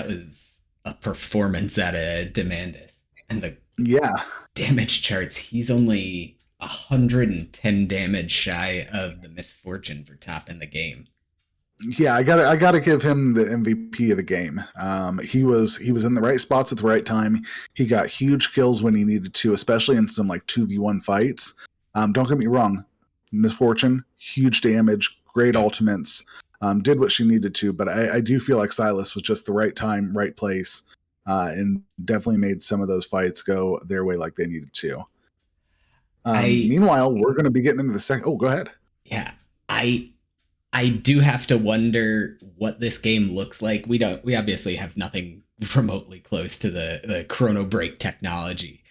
was a performance out of Demandus. And the Yeah, damage charts, he's only 110 damage shy of the misfortune for top in the game. yeah, I gotta give him the MVP of the game. He was in the right spots at the right time. He got huge kills when he needed to, especially in some like 2v1 fights. Don't get me wrong, Misfortune, huge damage, great Yep. ultimates, did what she needed to, but I do feel like Silas was just the right time, right place, and definitely made some of those fights go their way like they needed to. I Meanwhile, we're going to be getting into the second. Oh, go ahead. yeah, I do have to wonder what this game looks like. We obviously have nothing remotely close to the chrono break technology.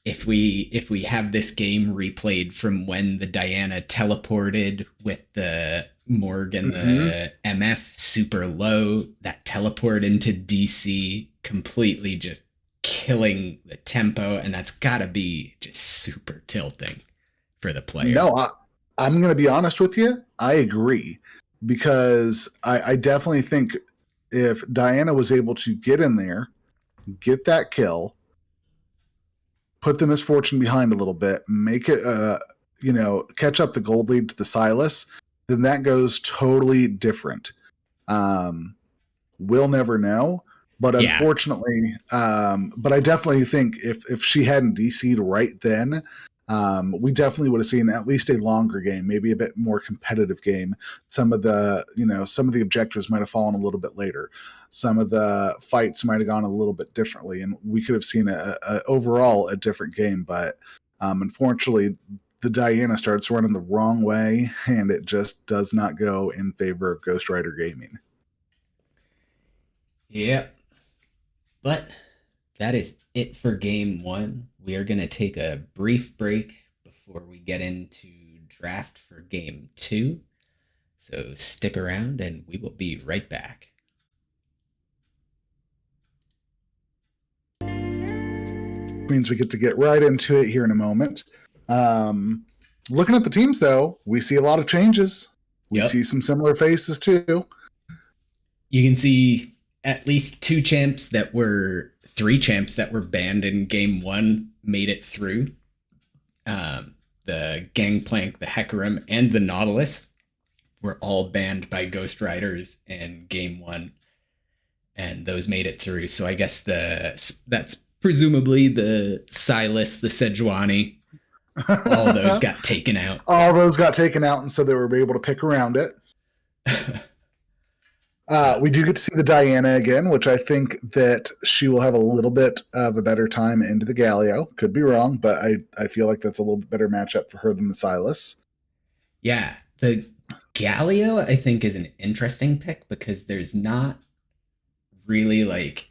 If we have this game replayed from when the Diana teleported with the Morgan, Mm-hmm. the MF super low, that teleport into DC completely just killing the tempo, and that's gotta be just super tilting for the player. No, I'm going to be honest with you. I agree because I definitely think if Diana was able to get in there, get that kill, put the misfortune behind a little bit, make it, catch up the gold lead to the Silas, then that goes totally different. Um, we'll never know. But Yeah, unfortunately, but I definitely think if she hadn't DC'd right then, we definitely would have seen at least a longer game, maybe a bit more competitive game. Some of the objectives might have fallen a little bit later. Some of the fights might have gone a little bit differently, and we could have seen overall a different game. But unfortunately, the Diana starts running the wrong way, and it just does not go in favor of Ghost Rider Gaming. yeah. But that is it for game one. We are going to take a brief break before we get into draft for game two. So stick around and we will be right back. Means we get to get right into it here in a moment. Um, Looking at the teams, though, we see a lot of changes. We Yep. see some similar faces too. You can see at least three champs that were banned in game one made it through. The Gangplank, the Hecarim, and the Nautilus were all banned by Ghost Riders in game one, and those made it through. So I guess that's presumably the Silas, the Sejuani, all those got taken out. All those got taken out, and so they were able to pick around it. uh, We do get to see the Diana again, which I think that she will have a little bit of a better time into the Galio. Could be wrong, but I feel like that's a little bit better matchup for her than the Silas. yeah, the Galio I think is an interesting pick because there's not really like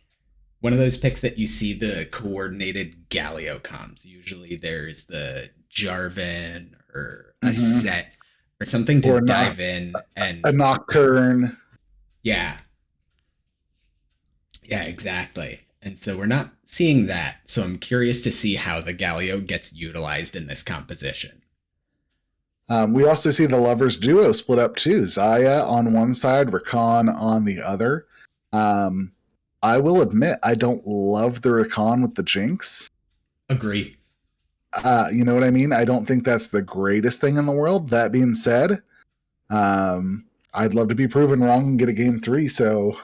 one of those picks that you see the coordinated Galio comms. Usually there's the Jarvan or a Mm-hmm. set or something to Or dive in a and Nocturne. yeah, yeah, exactly. And so we're not seeing that. So I'm curious to see how the Galio gets utilized in this composition. We also see the lovers duo split up too. Zaya on one side, Rakan on the other. Um, I will admit I don't love the Rakan with the Jinx. Agree. You know what I mean? I don't think that's the greatest thing in the world. That being said, I'd love to be proven wrong and get a game three. So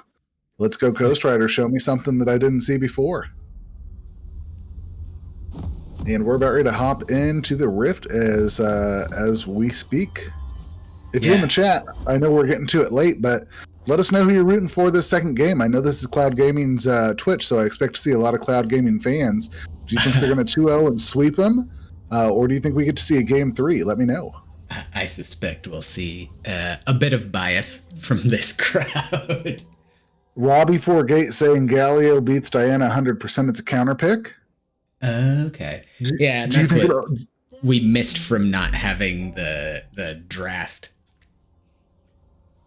let's go, Ghost Rider. Show me something that I didn't see before. And we're about ready to hop into the Rift as we speak. If you're in the Yeah. chat, I know we're getting to it late, but let us know who you're rooting for this second game. I know this is Cloud Gaming's Twitch, so I expect to see a lot of Cloud Gaming fans. Do you think they're going to 2-0 and sweep them? Or do you think we get to see a game 3? Let me know. I suspect we'll see a bit of bias from this crowd. Robbie Forgate saying Galio beats Diana 100%. It's a counter pick. Okay. Yeah, and Do you that's think what we missed from not having the draft.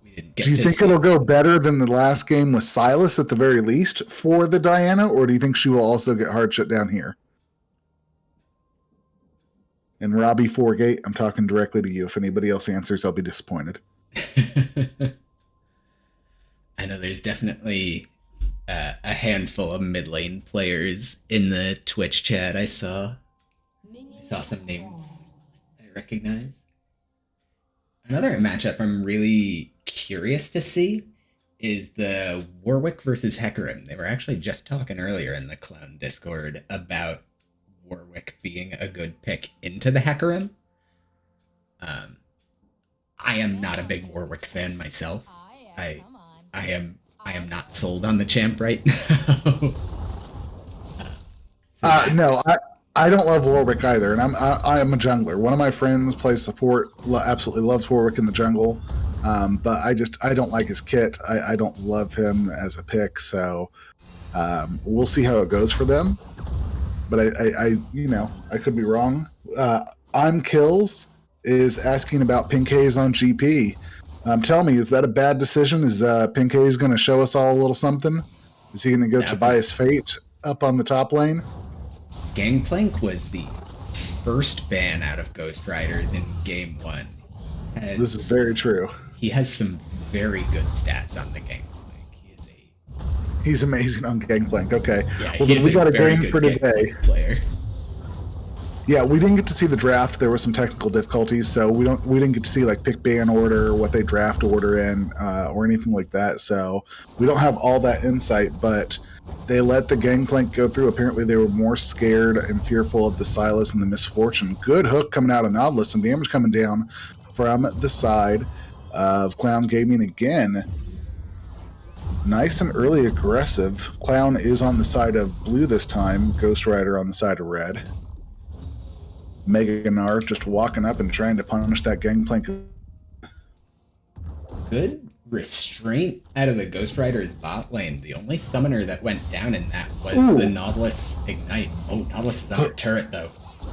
We didn't get Do you to think see. it'll go better than the last game with Silas at the very least for the Diana, or do you think she will also get hard shut down here? And Robbie Forgate, I'm talking directly to you. If anybody else answers, I'll be disappointed. I know there's definitely a handful of mid lane players in the Twitch chat. I saw some names I recognize. Another matchup I'm really curious to see is the Warwick versus Hecarim. They were actually just talking earlier in the Clown Discord about Warwick being a good pick into the Hecarim. I am not a big Warwick fan myself. I I am not sold on the champ right now. No, I don't love Warwick either, and I am a jungler. One of my friends plays support, absolutely loves Warwick in the jungle, but I don't like his kit. I don't love him as a pick, so we'll see how it goes for them. But I could be wrong. I'm Kills is asking about Pinkhaze on GP. Tell me, is that a bad decision? Is Pinkhaze going to show us all a little something? Is he going to go Tobias Fate up on the top lane? Gangplank was the first ban out of Ghost Riders in Game 1. This is very true. He has some very good stats on the Gangplank. He's amazing on Gangplank. Okay. Yeah, well, then we got a game for today. Player. Yeah, we didn't get to see the draft. There were some technical difficulties, so we didn't get to see like pick ban order, what they draft order in, or anything like that. So we don't have all that insight, but they let the Gangplank go through. Apparently, they were more scared and fearful of the Silas and the Misfortune. Good hook coming out of Nautilus. Some damage coming down from the side of Clown Gaming again. Nice and early aggressive. Clown is on the side of blue this time. Ghost Rider on the side of red. Meganar just walking up and trying to punish that Gangplank. Good restraint out of the Ghost Rider's bot lane. The only summoner that went down in that was the Nautilus Ignite. Oh, Nautilus is on a turret though.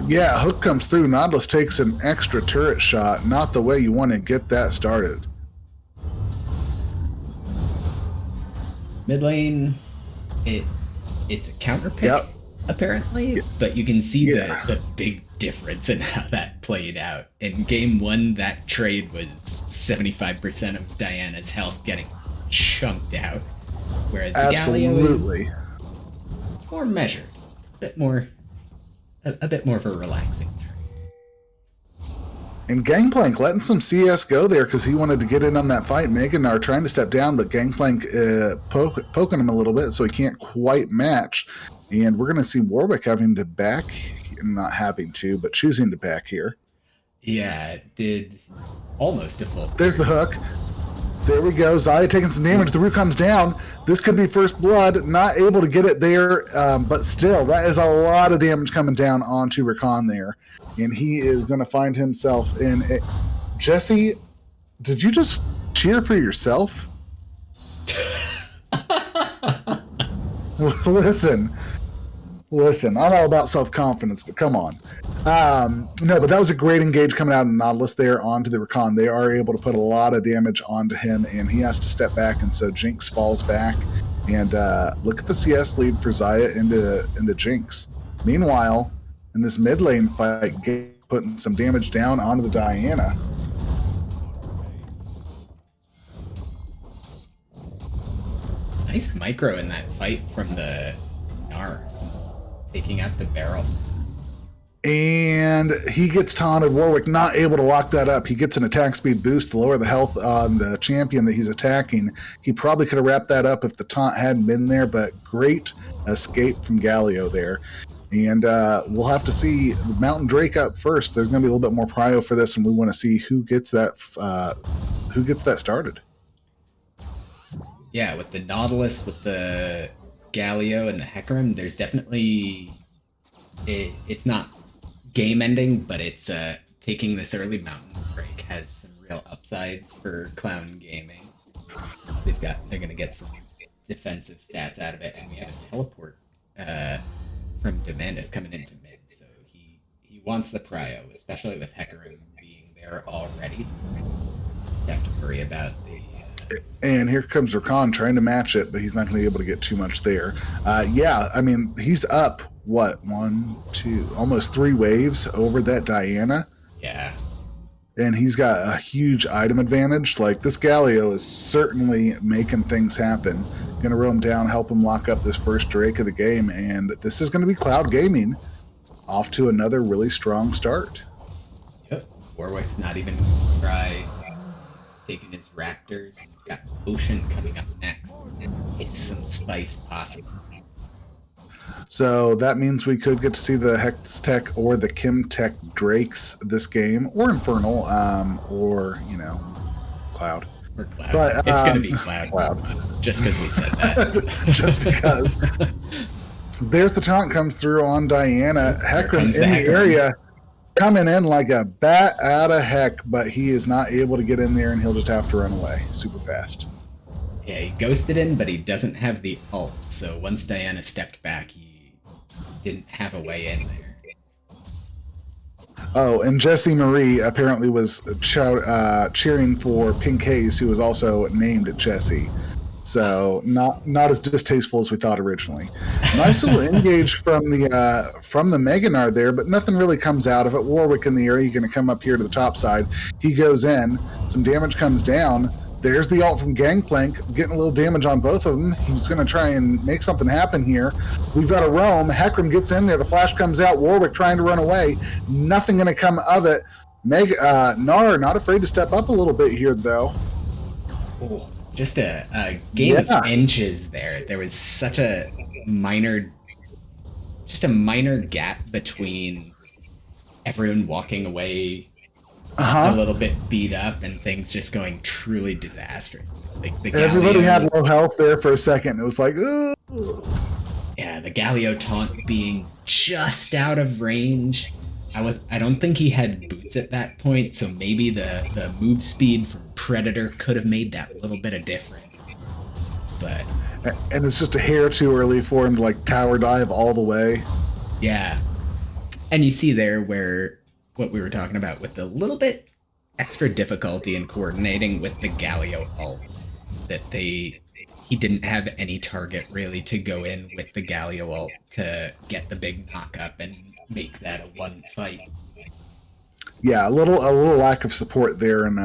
Yeah, hook comes through. Nautilus takes an extra turret shot. Not the way you want to get that started. Mid lane, it's a counter pick, apparently, but you can see the big difference in how that played out. In Game 1, that trade was 75% of Diana's health getting chunked out, whereas the Galio is more measured, a bit more of a relaxing trade. And Gangplank letting some CS go there because he wanted to get in on that fight. Meganar trying to step down, but Gangplank poking him a little bit so he can't quite match. And we're going to see Warwick having to back, not having to, but choosing to back here. Yeah, did almost a full. There's the hook. There we go. Xayah taking some damage. The root comes down. This could be first blood. Not able to get it there, but still, that is a lot of damage coming down onto Rakan there. And he is going to find himself in it. Jesse, did you just cheer for yourself? Listen, I'm all about self-confidence, but come on. No, but that was a great engage coming out of Nautilus there onto the Rakan. They are able to put a lot of damage onto him, and he has to step back, and so Jinx falls back. And look at the CS lead for Xayah into Jinx. Meanwhile, in this mid lane fight, putting some damage down onto the Diana. Nice micro in that fight from the Gnar, taking out the barrel. And he gets taunted. Warwick not able to lock that up. He gets an attack speed boost to lower the health on the champion that he's attacking. He probably could have wrapped that up if the taunt hadn't been there, but great escape from Galio there. And we'll have to see the Mountain Drake up first. There's going to be a little bit more prio for this, and we want to see who gets that started. Yeah, with the Nautilus, with the Galio, and the Hecarim, there's definitely it's not game ending, but it's taking this early Mountain Break has some real upsides for Clown Gaming. They're gonna get some defensive stats out of it, and we have a teleport from Demandus coming into mid, so he wants the prio, especially with Hecarim being there already. Just have to worry about the and here comes Rakan trying to match it, but he's not going to be able to get too much there. Yeah, I mean, he's up, what, 1, 2, almost 3 waves over that Diana. Yeah. And he's got a huge item advantage. Like, this Galio is certainly making things happen. Going to row him down, help him lock up this first Drake of the game, and this is going to be Cloud Gaming off to another really strong start. Yep. Warwick's not even try taking his Raptors. Got Ocean coming up next. It's some spice possible. So that means we could get to see the Hex Tech or the Kim Tech Drakes this game, or Infernal, or, Cloud. Or Cloud. But, it's going to be Cloud. Just because we said that. Just because. There's the taunt comes through on Diana. Hecarim in the area, coming in like a bat out of heck, but he is not able to get in there, and he'll just have to run away super fast. Yeah, he ghosted in, but he doesn't have the ult, so once Diana stepped back, he didn't have a way in there. Oh, and Jessie Marie apparently was cheering for Pink Haze, who was also named Jessie. So not as distasteful as we thought originally. Nice little engage from the Meganar there, but nothing really comes out of it. Warwick in the area, going to come up here to the top side. He goes in. Some damage comes down. There's the ult from Gangplank, getting a little damage on both of them. He's going to try and make something happen here. We've got a roam. Hecarim gets in there. The flash comes out. Warwick trying to run away. Nothing going to come of it. Nar not afraid to step up a little bit here, though. Oh. Just a game of inches there. There was such a minor gap between everyone walking away a little bit beat up and things just going truly disastrous. Like everybody had low health there for a second. It was like, ooh. Yeah, the Galio taunt being just out of range. I don't think he had boots at that point, so maybe the move speed from Predator could have made that little bit of difference. But and it's just a hair too early for him to like tower dive all the way. Yeah. And you see there where what we were talking about with the little bit extra difficulty in coordinating with the Galio ult, that he didn't have any target really to go in with the Galio ult to get the big knock up and make that a one fight. Yeah, a little lack of support there, and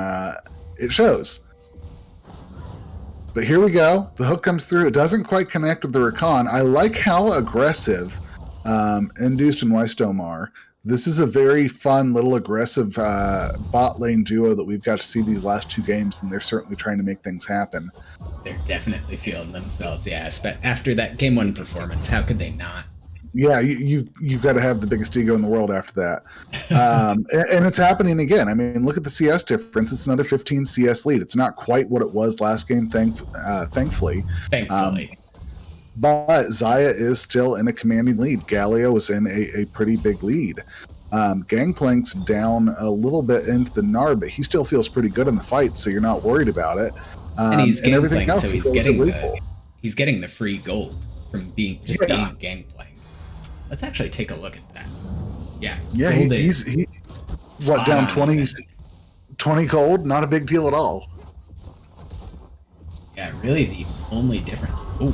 it shows. But here we go. The hook comes through. It doesn't quite connect with the Rakan. I like how aggressive Induced and Wisdom are. This is a very fun little aggressive bot lane duo that we've got to see these last 2 games, and they're certainly trying to make things happen. They're definitely feeling themselves, yeah. But after that Game 1 performance, how could they not? Yeah, you've got to have the biggest ego in the world after that. And it's happening again. I mean, look at the CS difference. It's another 15 CS lead. It's not quite what it was last game, thankfully. Thankfully. But Zaya is still in a commanding lead. Galio is in a pretty big lead. Gangplank's down a little bit into the Gnar, but he still feels pretty good in the fight, so you're not worried about it. And he's Gangplank, so he's getting the free gold from being Gangplank. Let's actually take a look at that. Yeah. Yeah, he's down 20 gold? Not a big deal at all. Yeah, really the only difference. Ooh,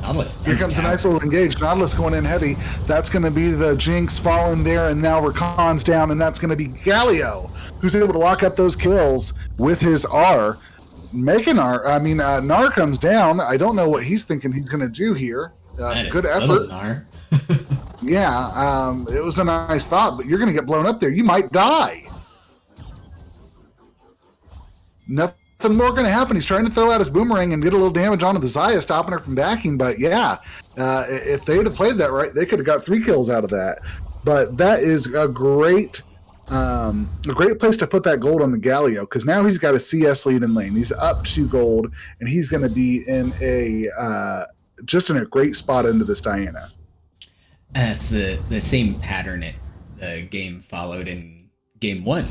Nautilus. Here comes a nice little engage. Nautilus going in heavy. That's going to be the Jinx falling there, and now Rakan's down, and that's going to be Galio, who's able to lock up those kills with his R. Nar comes down. I don't know what he's thinking he's going to do here. Good effort. Nar. Yeah, it was a nice thought, but you're going to get blown up there. You might die. Nothing more going to happen. He's trying to throw out his boomerang and get a little damage onto the Zaya, stopping her from backing. But yeah, if they had played that right, they could have got 3 kills out of that. But that is a great place to put that gold on the Galio, because now he's got a CS lead in lane. He's up 2 gold, and he's going to be in just in a great spot into this Diana. That's the same pattern the game followed in game 1,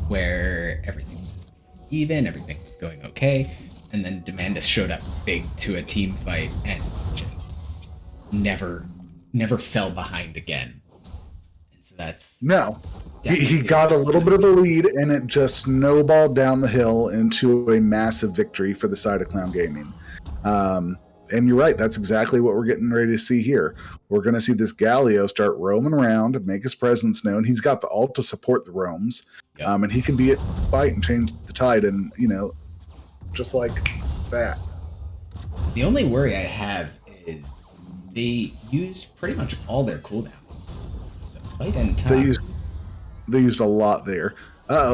where everything was even, everything was going okay, and then Demandus showed up big to a team fight and just never fell behind again. And so that's no. He got a little bit of a lead, and it just snowballed down the hill into a massive victory for the side of Clown Gaming. And you're right, that's exactly what we're getting ready to see here. We're going to see this Galio start roaming around, make his presence known. He's got the ult to support the roams, yep. And he can be at fight and change the tide, and, just like that. The only worry I have is they used pretty much all their cooldowns. So fight and top. They used a lot there.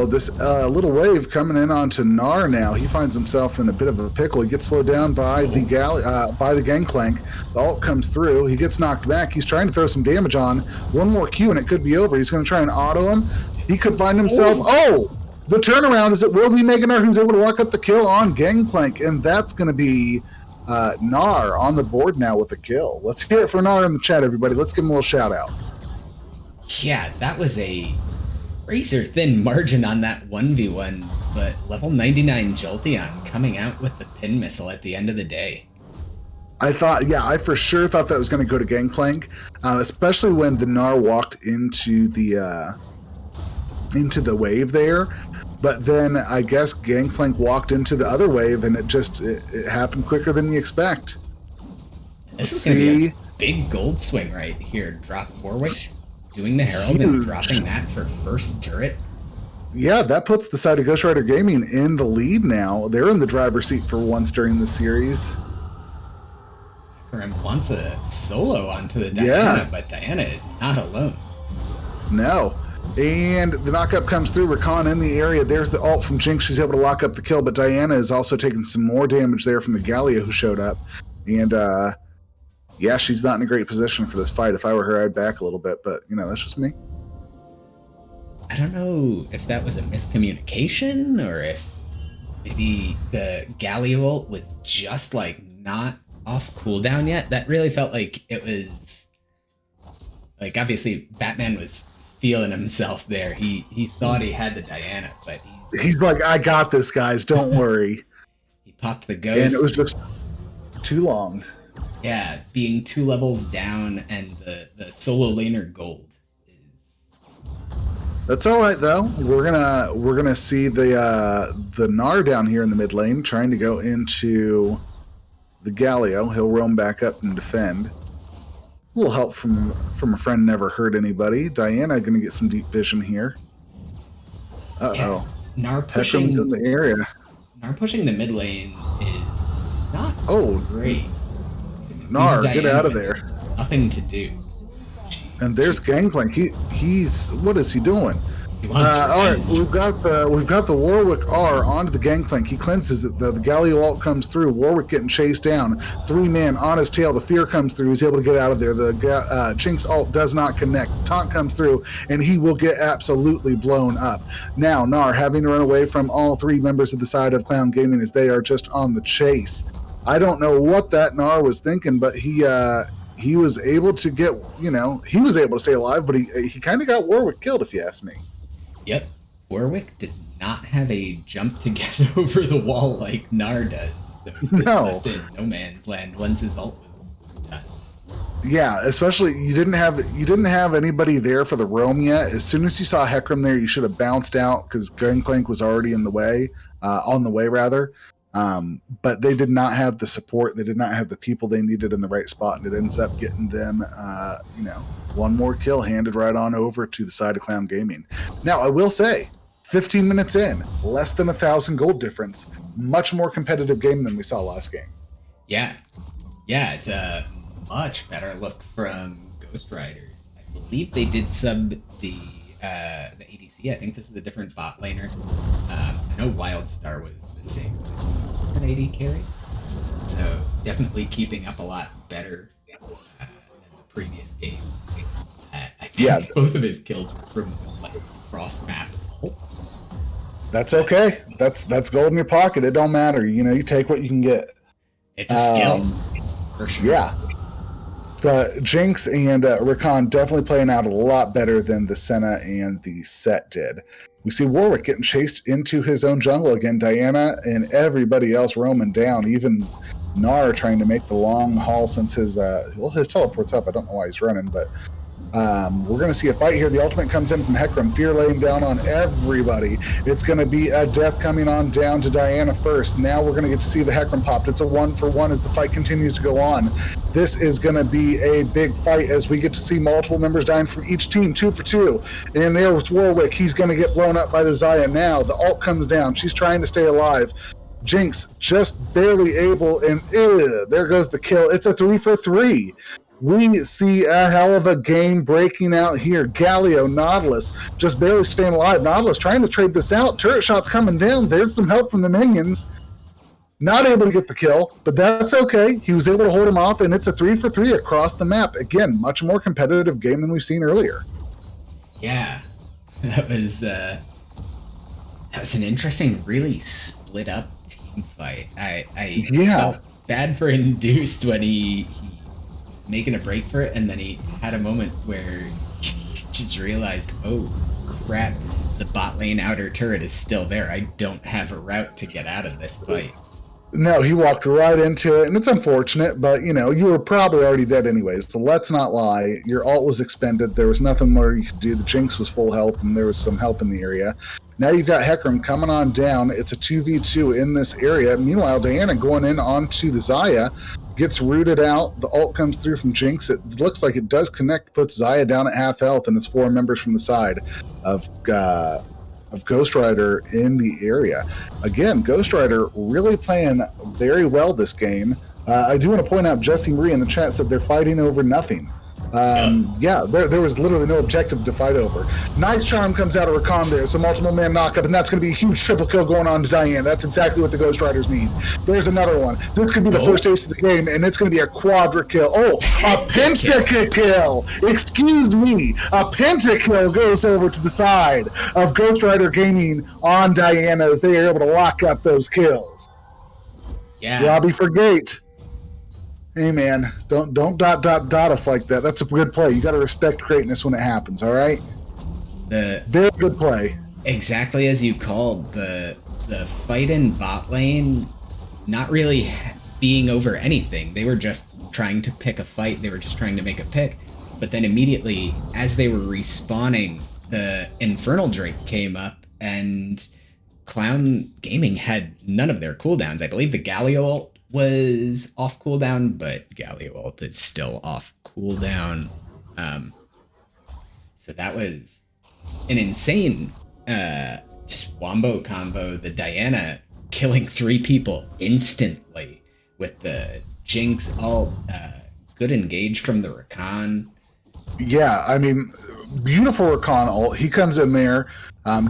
This little wave coming in onto Gnar now. He finds himself in a bit of a pickle. He gets slowed down by the Gangplank. The ult comes through. He gets knocked back. He's trying to throw some damage on. One more Q and it could be over. He's going to try and auto him. He could find himself... The turnaround is it will be Meganar who's able to walk up the kill on Gangplank, and that's going to be Gnar on the board now with the kill. Let's hear it for Gnar in the chat, everybody. Let's give him a little shout out. Yeah, that was a razor thin margin on that 1v1, but level 99 Jolteon coming out with the pin missile at the end of the day. I for sure thought that was going to go to Gangplank, especially when the Gnar walked into the wave there. But then I guess Gangplank walked into the other wave, and it happened quicker than you expect. This is going to be a big gold swing right here. Drop Warwick. Doing the Herald and dropping that for first turret. Yeah, that puts the side of Ghost Rider Gaming in the lead now. They're in the driver's seat for once during the series. Grim wants a solo onto the Diana, but Diana is not alone. No. And the knockup comes through. Rakan in the area. There's the ult from Jinx. She's able to lock up the kill, but Diana is also taking some more damage there from the Galio who showed up. And, yeah, she's not in a great position for this fight. If I were her, I'd back a little bit, but, that's just me. I don't know if that was a miscommunication or if maybe the Galio ult was just, not off cooldown yet. That really felt like it was... obviously, Batman was feeling himself there. He thought he had the Diana, but he's like, I got this, guys. Don't worry. He popped the ghost. And it was just too long. Yeah, being 2 levels down and the solo laner gold is... That's all right though. We're gonna see the Gnar down here in the mid lane trying to go into the Galio. He'll roam back up and defend. A little help from a friend never hurt anybody. Diana gonna get some deep vision here. Yeah, Gnar pushing Heckram's in the area. Gnar pushing the mid lane is not great. Gnar, get out of there. Nothing to do. And there's Gangplank. He's what is he doing? He wants all right, we've got the Warwick R onto the Gangplank. He cleanses it. The Galio ult comes through. Warwick getting chased down. 3-man on his tail. The fear comes through. He's able to get out of there. The Jinx ult does not connect. Taunt comes through, and he will get absolutely blown up. Now Gnar having to run away from all 3 members of the side of Clown Gaming as they are just on the chase. I don't know what that Gnar was thinking, but he was able to get, he was able to stay alive, but he kind of got Warwick killed, if you ask me. Yep. Warwick does not have a jump to get over the wall like Gnar does. So he was left in no man's land once his ult was done. Yeah, especially you didn't have anybody there for the roam yet. As soon as you saw Heckram there, you should have bounced out because Gangplank was already on the way rather. But they did not have the support. They did not have the people they needed in the right spot, and it ends up getting them, one more kill handed right on over to the side of Clown Gaming. Now, I will say, 15 minutes in, less than 1,000 gold difference, much more competitive game than we saw last game. Yeah, it's a much better look from Ghost Riders. I believe they did sub the AD ADC. I think this is a different bot laner. I know Wildstar was the same, an AD carry. So definitely keeping up a lot better than the previous game. I Yeah, think both of his kills were from like cross map ults. that's okay. That's gold in your pocket. It don't matter. You know, you take what you can get. It's a skill for sure. Yeah. But Jinx and Rakan definitely playing out a lot better than the Senna and the Set did. We see Warwick getting chased into his own jungle again. Diana and everybody else roaming down. Even Gnar trying to make the long haul since his his teleport's up. I don't know why he's running, but we're going to see a fight here. The ultimate comes in from Hecarim. Fear laying down on everybody. It's going to be a death coming on down to Diana first. Now we're going to get to see the Hecarim popped. It's a 1-for-1 as the fight continues to go on. This is going to be a big fight as we get to see multiple members dying from each team, 2 for 2. And there's Warwick. He's going to get blown up by the Xayah now. The ult comes down. She's trying to stay alive. Jinx just barely able, and there goes the kill. It's a 3 for 3. We see a hell of a game breaking out here. Galio, Nautilus, just barely staying alive. Nautilus trying to trade this out. Turret shots coming down. There's some help from the minions. Not able to get the kill, but that's okay. He was able to hold him off, and it's a 3 for 3 across the map. Again, much more competitive game than we've seen earlier. Yeah, that was an interesting, really split up team fight. I felt bad for Induced when he making a break for it, and then he had a moment where he just realized, oh crap, the bot lane outer turret is still there. I don't have a route to get out of this fight. No, he walked right into it, and it's unfortunate, but you know, you were probably already dead anyways, so let's not lie. Your ult was expended. There was nothing more you could do. The Jinx was full health, and there was some help in the area. Now you've got Hecarim coming on down. It's a 2v2 in this area. Meanwhile, Diana going in onto the Xayah, gets rooted out. The ult comes through from Jinx. It looks like it does connect, puts Xayah down at half health, and it's 4 members from the side of Ghost Rider in the area. Again, Ghost Rider really playing very well this game. I do want to point out Jesse Marie in the chat said they're fighting over nothing. There was literally no objective to fight over. Nice charm comes out of Rakan there, so multiple man knockup, and that's going to be a huge triple kill going on to Diane. That's exactly what the Ghost Riders need. There's another one. This could be the first ace of the game, and it's going to be a quadra kill. Oh, a pentakill! Excuse me. A pentakill goes over to the side of Ghost Rider Gaming on Diana as they are able to lock up those kills. Yeah. Robbie Forgate. Hey man, don't dot us like that. That's a good play. You got to respect greatness when it happens. All right. Very good play. Exactly as you called the fight in bot lane, not really being over anything. They were just trying to pick a fight. They were just trying to make a pick. But then immediately, as they were respawning, the Infernal Drake came up, and Clown Gaming had none of their cooldowns. I believe the Galio ult was off cooldown, but Galio ult is still off cooldown. So that was an insane just wombo combo. The Diana killing 3 people instantly with the Jinx ult. Good engage from the Rakan. Yeah, I mean, beautiful Rakan ult. He comes in there,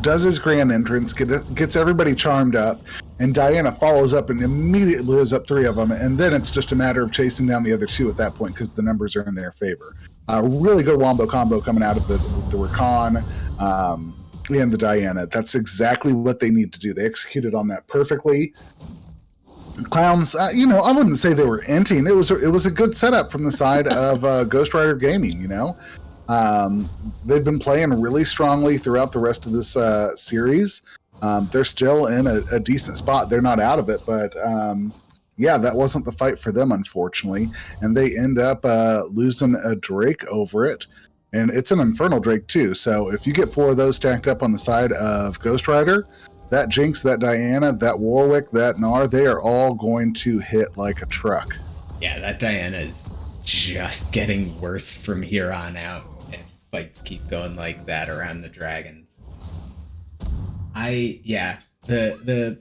does his grand entrance, gets everybody charmed up, and Diana follows up and immediately blows up 3 of them, and then it's just a matter of chasing down the other 2 at that point because the numbers are in their favor. Really good wombo combo coming out of the Rakan and the Diana. That's exactly what they need to do. They executed on that perfectly. Clowns, I wouldn't say they were inting. It was a good setup from the side of Ghost Rider Gaming. They've been playing really strongly throughout the rest of this series. They're still in a decent spot. They're not out of it, but that wasn't the fight for them, unfortunately. And they end up losing a Drake over it. And it's an Infernal Drake, too. So if you get 4 of those stacked up on the side of Ghost Rider, that Jinx, that Diana, that Warwick, that Gnar, they are all going to hit like a truck. Yeah, that Diana is just getting worse from here on out if fights keep going like that around the dragons. The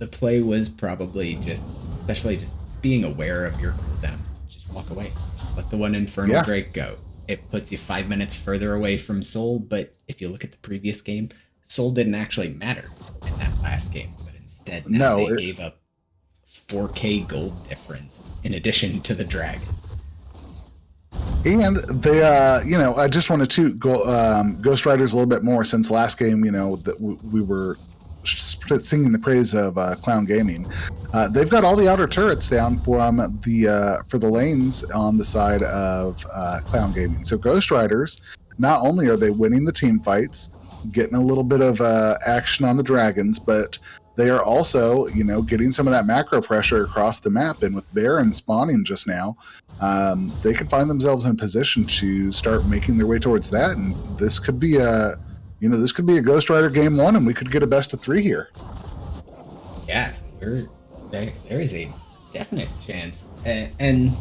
play was probably especially just being aware of your cooldown. Just walk away. Just let the one Infernal Drake go. it puts you 5 minutes further away from Seoul. But if you look at the previous game, Seoul didn't actually matter in that last game. But instead, now No, they gave up 4K gold difference in addition to the dragon. and they, I just wanted to go Ghost Riders a little bit more since last game. That we were singing the praise of Clown Gaming. They've got all the outer turrets down for the lanes on the side of Clown Gaming. So Ghost Riders, not only are they winning the team fights, getting a little bit of action on the dragons, but they are also, getting some of that macro pressure across the map. And with Baron spawning just now, they could find themselves in position to start making their way towards that. And this could be a Ghost Rider game 1, and we could get a best of 3 here. Yeah, there is a definite chance, and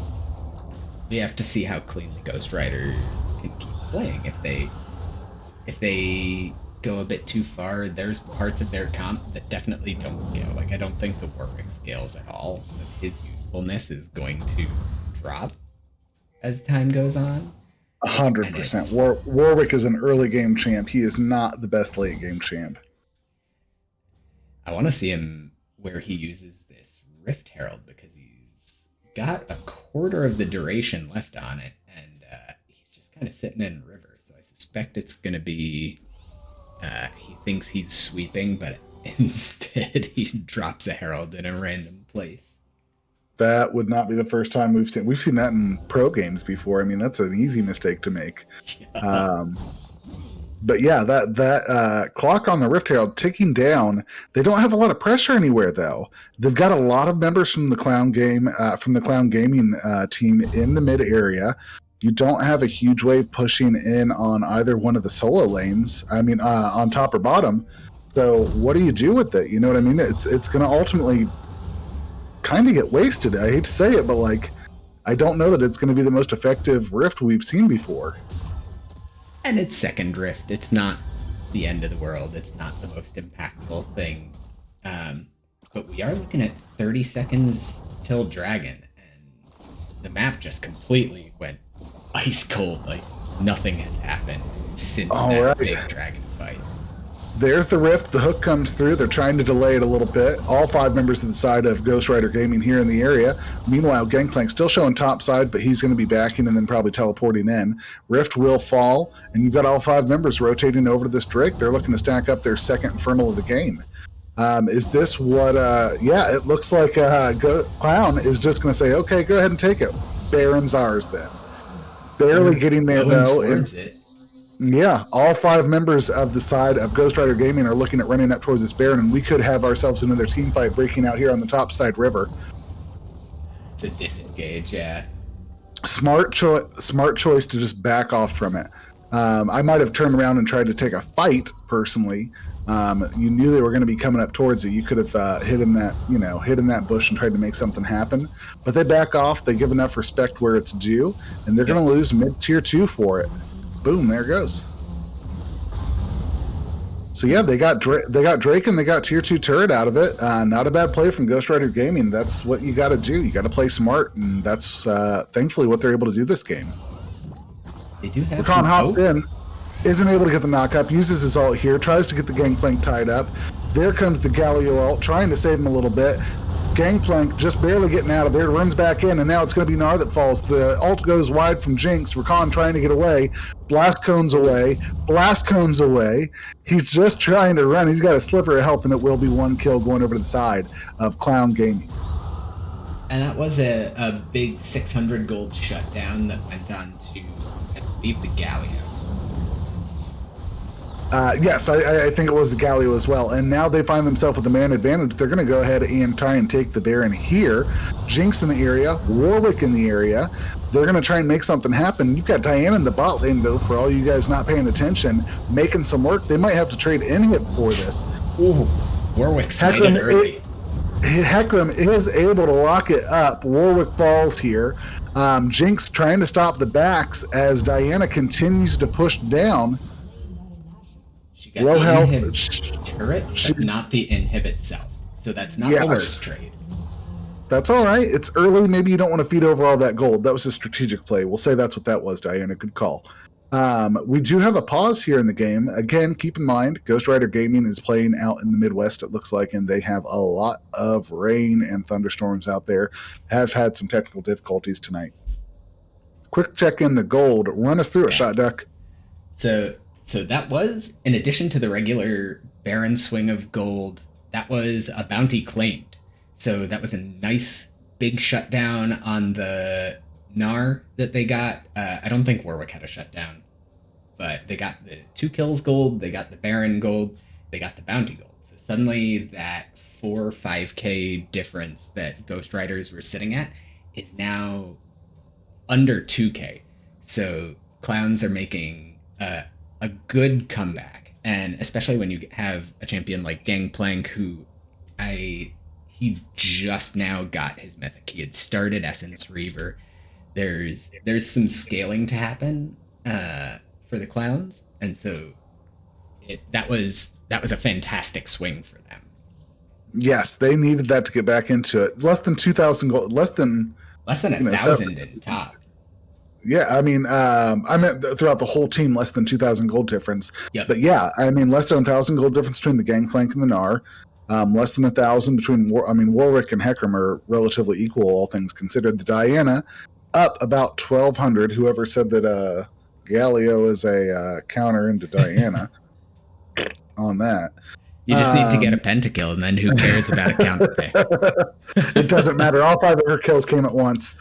we have to see how cleanly Ghost Riders can keep playing. If they go a bit too far, there's parts of their comp that definitely don't scale. Like, I don't think the Warwick scales at all, so his usefulness is going to drop as time goes on. 100%. Warwick is an early game champ. He is not the best late game champ. I want to see him where he uses this Rift Herald, because he's got a quarter of the duration left on it, and he's just kind of sitting in river. So I suspect it's going to be he thinks he's sweeping, but instead he drops a Herald in a random place. That would not be the first time we've seen that in pro games before. I mean, that's an easy mistake to make. But yeah, that clock on the Rift Herald ticking down. They don't have a lot of pressure anywhere, though. They've got a lot of members from the Clown Gaming team in the mid area. You don't have a huge wave pushing in on either one of the solo lanes. I mean, on top or bottom. So what do you do with it? You know what I mean? It's going to ultimately kind of get wasted. I hate to say it, but I don't know that it's going to be the most effective Rift we've seen before. And it's second Rift. It's not the end of the world. It's not the most impactful thing. But we are looking at 30 seconds till Dragon, and the map just completely went ice cold. Like, nothing has happened since big Dragon fight. There's the Rift. The hook comes through. They're trying to delay it a little bit. All 5 members of the side of Ghost Rider Gaming here in the area. Meanwhile, Gangplank still showing top side, but he's going to be backing and then probably teleporting in. Rift will fall, and you've got all 5 members rotating over to this Drake. They're looking to stack up their second Infernal of the game. Is this what... yeah, it looks like Clown is just going to say, okay, go ahead and take it. Baron's ours then. Barely getting there, though. Yeah, all 5 members of the side of Ghost Rider Gaming are looking at running up towards this Baron, and we could have ourselves another team fight breaking out here on the top side river. It's a disengage, yeah. Smart choice to just back off from it. I might have turned around and tried to take a fight, personally. You knew they were going to be coming up towards you. You could have hidden that bush and tried to make something happen. But they back off. They give enough respect where it's due, and they're going to lose mid-tier 2 for it. Boom, there it goes. So yeah, they got Drake and they got tier 2 turret out of it. Not a bad play from Ghost Rider Gaming. That's what you got to do. You got to play smart, and that's thankfully what they're able to do this game. They do have Rakan hops in, isn't able to get the knockup, uses his ult here, tries to get the Gangplank tied up. There comes the Galio ult, trying to save him a little bit. Gangplank just barely getting out of there, runs back in, and now it's going to be Gnar that falls. The ult goes wide from Jinx. Rakan trying to get away. Blast cones away. He's just trying to run. He's got a sliver of health, and it will be 1 kill going over to the side of Clown Gaming. And that was a big 600 gold shutdown that went on to, I believe, the Galio. Yes, I think it was the Galio as well. And now they find themselves with the man advantage. They're going to go ahead and try and take the Baron here. Jinx in the area, Warwick in the area. They're going to try and make something happen. You've got Diana in the bot lane, though, for all you guys not paying attention, making some work. They might have to trade inhib for this. Ooh, Warwick smited early. Hecarim is able to lock it up. Warwick falls here. Jinx trying to stop the backs as Diana continues to push down. She got low the health inhib turret, but not the inhib itself. So that's not the worst trade. That's all right. It's early. Maybe you don't want to feed over all that gold. That was a strategic play. We'll say that's what that was, Diana. Good call. We do have a pause here in the game. Again, keep in mind, Ghost Rider Gaming is playing out in the Midwest, it looks like, and they have a lot of rain and thunderstorms out there. Have had some technical difficulties tonight. Quick check in the gold. Run us through it, Yeah. Shot Duck. So that was, in addition to the regular Baron swing of gold, that was a bounty claimed. So that was a nice big shutdown on the Gnar that they got. I don't think Warwick had a shutdown, but they got the 2 kills gold, they got the Baron gold, they got the bounty gold. So suddenly that 4 or 5k difference that Ghost Riders were sitting at is now under 2k. So clowns are making a good comeback, and especially when you have a champion like Gangplank, who he just now got his mythic. He had started Essence Reaver. There's some scaling to happen for the clowns, and so that was a fantastic swing for them. Yes, they needed that to get back into it. Less than 2,000 gold. Less than a thousand in top. Yeah, I mean, I meant throughout the whole team, less than 2,000 gold difference. Yep. But yeah, I mean, less than 1,000 gold difference between the Gangplank and the Gnar. Less than 1,000 between, Warwick and Hecarim are relatively equal, all things considered. The Diana up about 1,200. Whoever said that Galio is a counter into Diana on that. You just need to get a pentakill, and then who cares about a counter pick? It doesn't matter. All 5 of her kills came at once.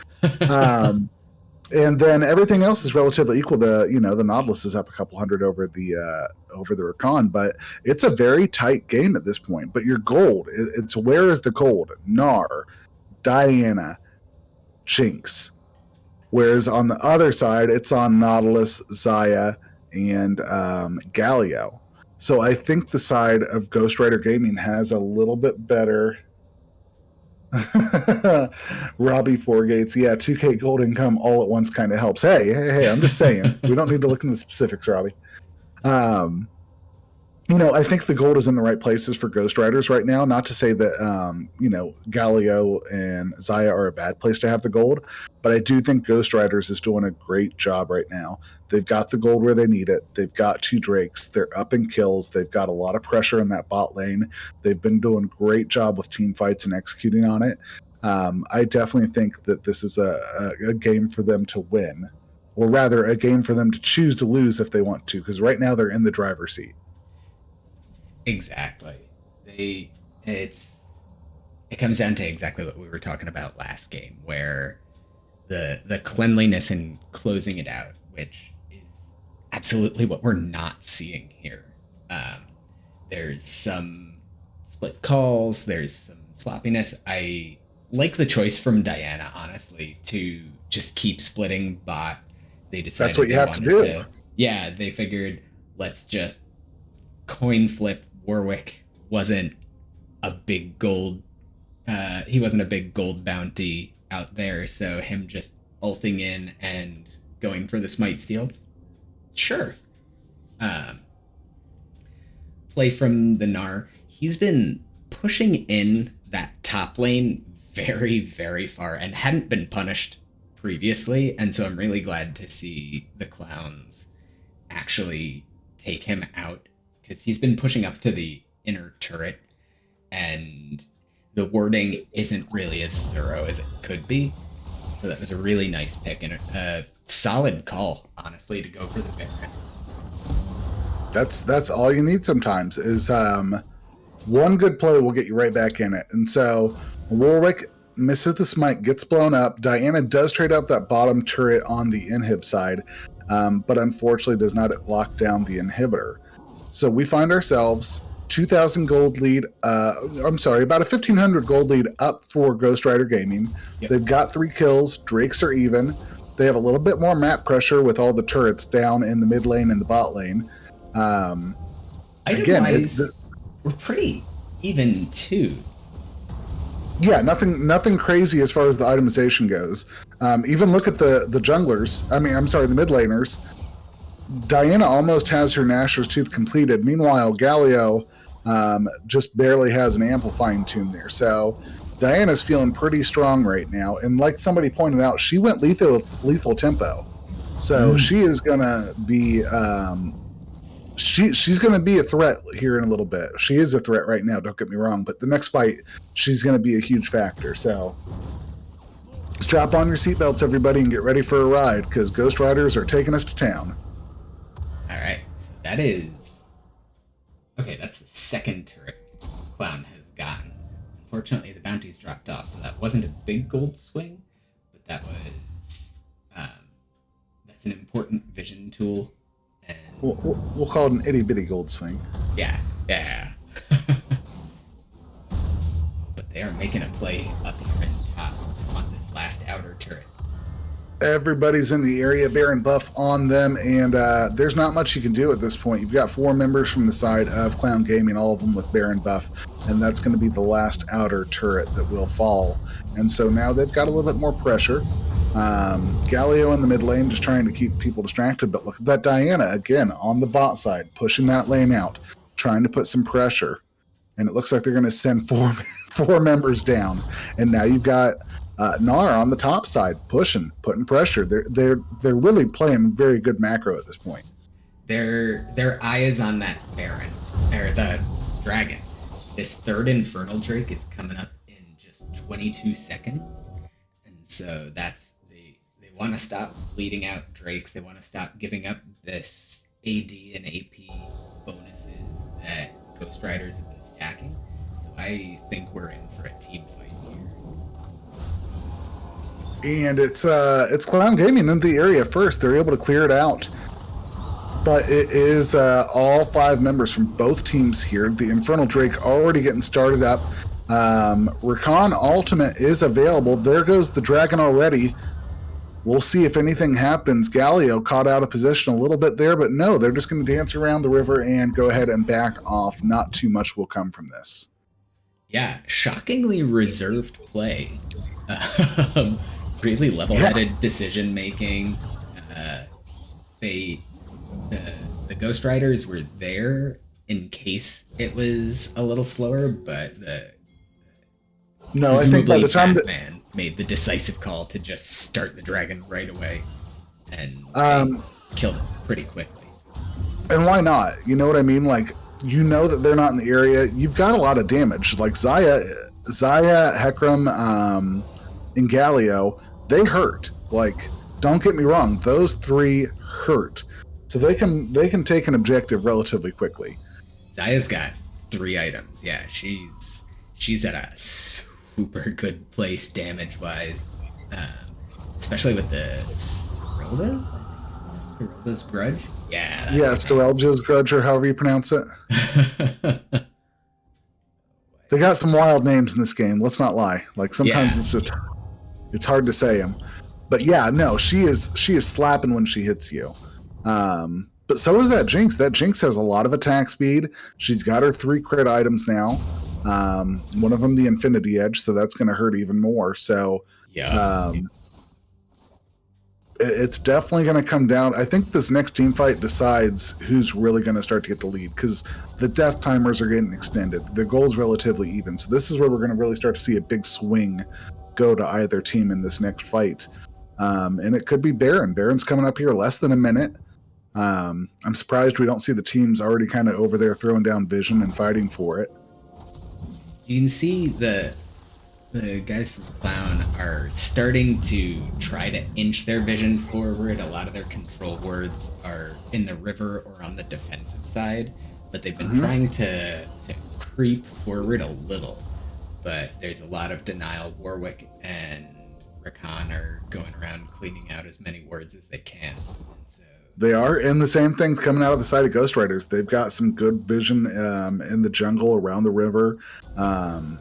And then everything else is relatively equal. The Nautilus is up a couple hundred over the Rakan, but it's a very tight game at this point. But your gold, it's where is the gold? Gnar, Diana, Jinx. Whereas on the other side, it's on Nautilus, Xayah, and Galio. So I think the side of Ghost Rider Gaming has a little bit better. Robbie Fourgates, yeah, 2K gold income all at once kind of helps. Hey, I'm just saying. We don't need to look into the specifics, Robbie. I think the gold is in the right places for Ghost Riders right now. Not to say that, Galio and Xayah are a bad place to have the gold, but I do think Ghost Riders is doing a great job right now. They've got the gold where they need it. They've got 2 Drakes. They're up in kills. They've got a lot of pressure in that bot lane. They've been doing a great job with team fights and executing on it. I definitely think that this is a game for them to win, or rather a game for them to choose to lose if they want to, because right now they're in the driver's seat. Exactly. It comes down to exactly what we were talking about last game, where the cleanliness and closing it out, which is absolutely what we're not seeing here. There's some split calls, there's some sloppiness. I like the choice from Diana, honestly, to just keep splitting bot. They decided that's what you have to do. Yeah, they figured, let's just coin flip. Warwick wasn't a big gold. He wasn't a big gold bounty out there, so him just ulting in and going for the smite steal, sure. Play from the Gnar. He's been pushing in that top lane very, very far and hadn't been punished previously, and so I'm really glad to see the clowns actually take him out, because he's been pushing up to the inner turret, and the wording isn't really as thorough as it could be. So that was a really nice pick and a solid call, honestly, to go for the Baron. That's all you need sometimes is one good play will get you right back in it. And so Warwick misses the smite, gets blown up. Diana does trade out that bottom turret on the inhib side, but unfortunately does not lock down the inhibitor. So we find ourselves 2,000 gold lead. About a 1,500 gold lead up for Ghost Rider Gaming. Yep. They've got 3 kills. Drakes are even. They have a little bit more map pressure with all the turrets down in the mid lane and the bot lane. We're pretty even too. Yeah, nothing crazy as far as the itemization goes. Even look at the junglers. The mid laners. Diana almost has her Nashor's Tooth completed. Meanwhile, Galio just barely has an amplifying tune there. So Diana's feeling pretty strong right now, and like somebody pointed out, she went lethal tempo, so she is gonna be she's gonna be a threat here in a little bit. She is a threat right now. Don't get me wrong, but the next fight, she's gonna be a huge factor. So strap on your seatbelts, everybody, and get ready for a ride because Ghost Riders are taking us to town. All right, so that is okay. That's the second turret Clown has gotten. Unfortunately, the bounties dropped off, so that wasn't a big gold swing, but that was that's an important vision tool. And We'll call it an itty bitty gold swing. yeah, yeah. But they are making a play up here in top on this last outer turret. Everybody's in the area, Baron buff on them, and there's not much you can do at this point. You've got 4 members from the side of Clown Gaming, all of them with Baron buff, and that's going to be the last outer turret that will fall. And so now they've got a little bit more pressure. Galio in the mid lane just trying to keep people distracted, but look at that Diana again on the bot side, pushing that lane out, trying to put some pressure. And it looks like they're going to send four members down. And now you've got Nar on the top side, putting pressure. They're really playing very good macro at this point. Their eye is on that Baron or the dragon. This third Infernal Drake is coming up in just 22 seconds, and so they want to stop bleeding out Drakes. They want to stop giving up this AD and AP bonuses that Ghost Riders have been stacking. So I think we're in for a team fight here. And it's Clown Gaming in the area first. They're able to clear it out. But it is all 5 members from both teams here. The Infernal Drake already getting started up. Rakan Ultimate is available. There goes the dragon already. We'll see if anything happens. Galio caught out of position a little bit there, but no, they're just going to dance around the river and go ahead and back off. Not too much will come from this. Yeah, shockingly reserved play. Really level-headed decision making. The Ghost Riders were there in case it was a little slower, but I think by the time man made the decisive call to just start the dragon right away and killed it pretty quickly. And why not? You know what I mean? Like, you know that they're not in the area. You've got a lot of damage. Like Zaya, Hecarim, and Galio, they hurt. Like, don't get me wrong, those 3 hurt. So they can take an objective relatively quickly. Zaya's got 3 items. Yeah, she's at a super good place damage wise, especially with the Serelda's Grudge. Yeah. Serelda's Grudge, or however you pronounce it. They got some wild names in this game. Let's not lie. Like sometimes it's hard to say them. But yeah, no, she is slapping when she hits you. But so is that Jinx. That Jinx has a lot of attack speed. She's got her 3 crit items now. One of them the Infinity Edge, so that's going to hurt even more. So it's definitely going to come down. I think this next team fight decides who's really going to start to get the lead because the death timers are getting extended. The goal's relatively even. So this is where we're going to really start to see a big swing go to either team in this next fight. And it could be Baron. Baron's coming up here less than a minute. I'm surprised we don't see the teams already kind of over there throwing down vision and fighting for it. You can see the guys from Clown are starting to try to inch their vision forward. A lot of their control wards are in the river or on the defensive side, but they've been trying to creep forward a little. But there's a lot of denial. Warwick and Rakan are going around cleaning out as many wards as they can. They are, and the same thing's coming out of the side of Ghost Riders. They've got some good vision in the jungle around the river,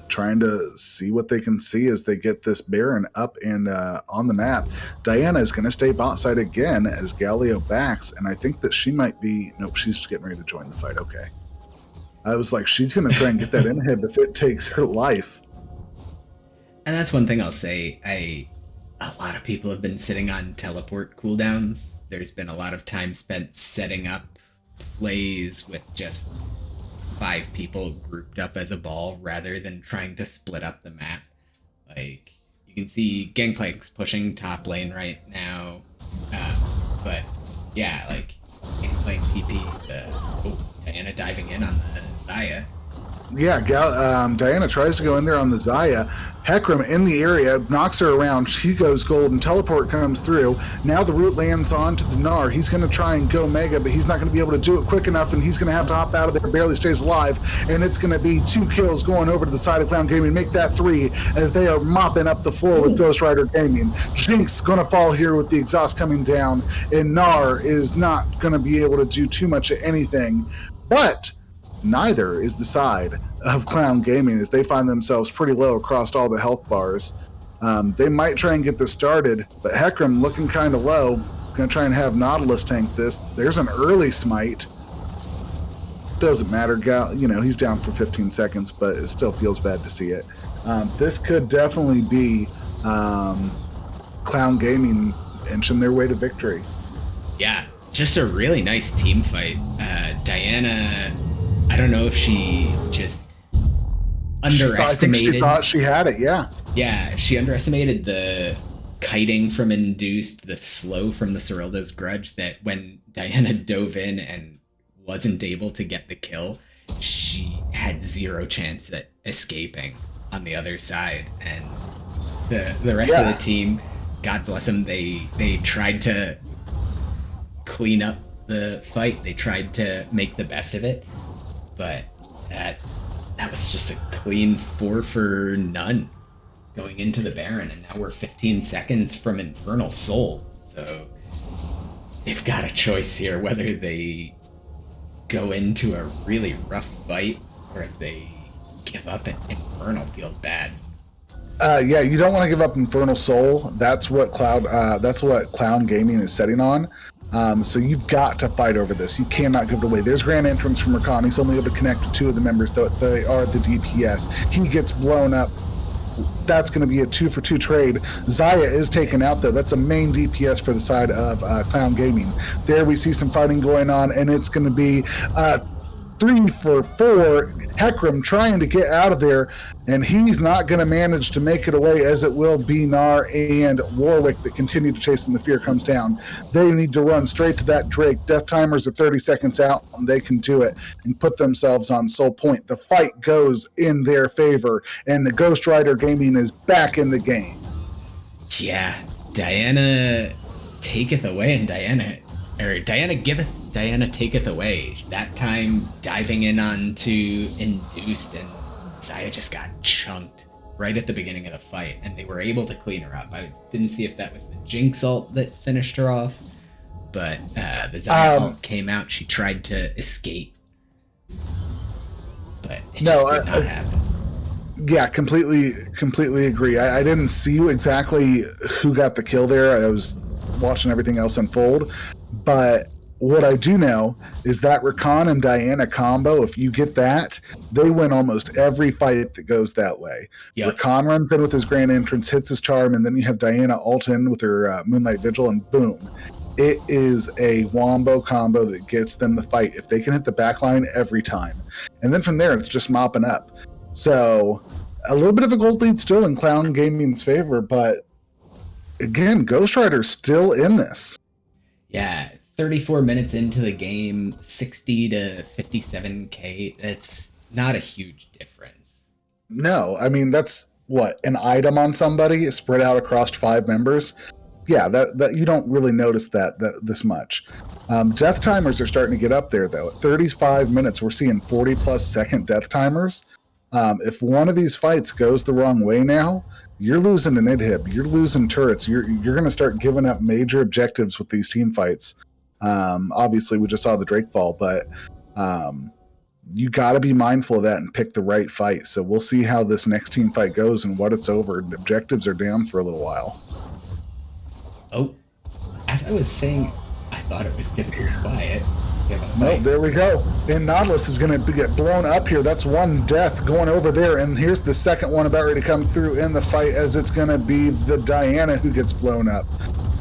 trying to see what they can see as they get this Baron up and on the map. Diana is going to stay bot side again as Galio backs, and I think that she might be... Nope, she's just getting ready to join the fight. Okay. I was like, she's going to try and get that inhib if it takes her life. And that's one thing I'll say. A lot of people have been sitting on teleport cooldowns. There's been a lot of time spent setting up plays with just 5 people grouped up as a ball rather than trying to split up the map. Like, you can see Gangplank's pushing top lane right now. Um, but yeah, like Gangplank TP, Diana diving in on the Xayah. Yeah, Diana tries to go in there on the Xayah. Hecarim in the area, knocks her around. She goes gold, and teleport comes through. Now the root lands onto the Gnar. He's going to try and go mega, but he's not going to be able to do it quick enough, and he's going to have to hop out of there, barely stays alive. And it's going to be 2 kills going over to the side of Clown Gaming. Make that 3 as they are mopping up the floor with Ghost Rider Gaming. Jinx going to fall here with the exhaust coming down, and Gnar is not going to be able to do too much of anything. But neither is the side of Clown Gaming as they find themselves pretty low across all the health bars. They might try and get this started, but Hecarim looking kind of low. Going to try and have Nautilus tank this. There's an early smite. Doesn't matter. He's down for 15 seconds, but it still feels bad to see it. This could definitely be Clown Gaming inching their way to victory. Yeah, just a really nice team fight. Diana, I don't know if she just underestimated. She thought she had it, yeah. Yeah, she underestimated the kiting from Induced, the slow from the Serilda's Grudge, that when Diana dove in and wasn't able to get the kill, she had zero chance at escaping on the other side. And the rest of the team, God bless them, they tried to clean up the fight. They tried to make the best of it. But that was just a clean 4 for none going into the Baron, and now we're 15 seconds from Infernal Soul. So they've got a choice here whether they go into a really rough fight or if they give up and Infernal feels bad. Yeah, you don't want to give up Infernal Soul. That's what Clown Gaming is setting on. So you've got to fight over this. You cannot give it away. There's Grand Entrance from Rakan. He's only able to connect to 2 of the members, though they are the DPS. He gets blown up. That's going to be a 2 for 2 trade. Xayah is taken out, though. That's a main DPS for the side of Clown Gaming. There we see some fighting going on, and it's going to be 3 for 4. Hecarim trying to get out of there, and he's not going to manage to make it away, as it will be Gnar and Warwick that continue to chase him. The fear comes down. They need to run straight to that Drake. Death timers are 30 seconds out, and they can do it and put themselves on Soul Point. The fight goes in their favor, and the Ghost Rider Gaming is back in the game. Yeah, Diana taketh away, and Diana giveth, Diana taketh away. That time diving in onto Induced, and Xayah just got chunked right at the beginning of the fight, and they were able to clean her up. I didn't see if that was the Jinx ult that finished her off, but the Xayah ult came out. She tried to escape, but it just did not happen. Yeah, completely agree. I didn't see exactly who got the kill there. I was watching everything else unfold, but what I do know is that Rakan and Diana combo, if you get that, they win almost every fight that goes that way. Yep. Rakan runs in with his Grand Entrance, hits his charm, and then you have Diana ult in with her Moonlight Vigil, and boom. It is a wombo combo that gets them the fight if they can hit the backline every time. And then from there, it's just mopping up. So a little bit of a gold lead still in Clown Gaming's favor, but again, Ghost Rider's still in this. Yeah, 34 minutes into the game, 60 to 57k. That's not a huge difference. No, I mean, that's what, an item on somebody spread out across 5 members. Yeah, that you don't really notice that this much. Death timers are starting to get up there, though. At 35 minutes, we're seeing 40-plus second death timers. If one of these fights goes the wrong way now, you're losing an inhib, you're losing turrets, you're going to start giving up major objectives with these team fights. Obviously, we just saw the Drake fall, but you got to be mindful of that and pick the right fight. So we'll see how this next team fight goes and what it's over. Objectives are down for a little while. Oh, as I was saying, I thought it was going to be quiet. No, there we go. And Nautilus is going to get blown up here. That's one death going over there. And here's the second one about ready to come through in the fight, as it's going to be the Diana who gets blown up.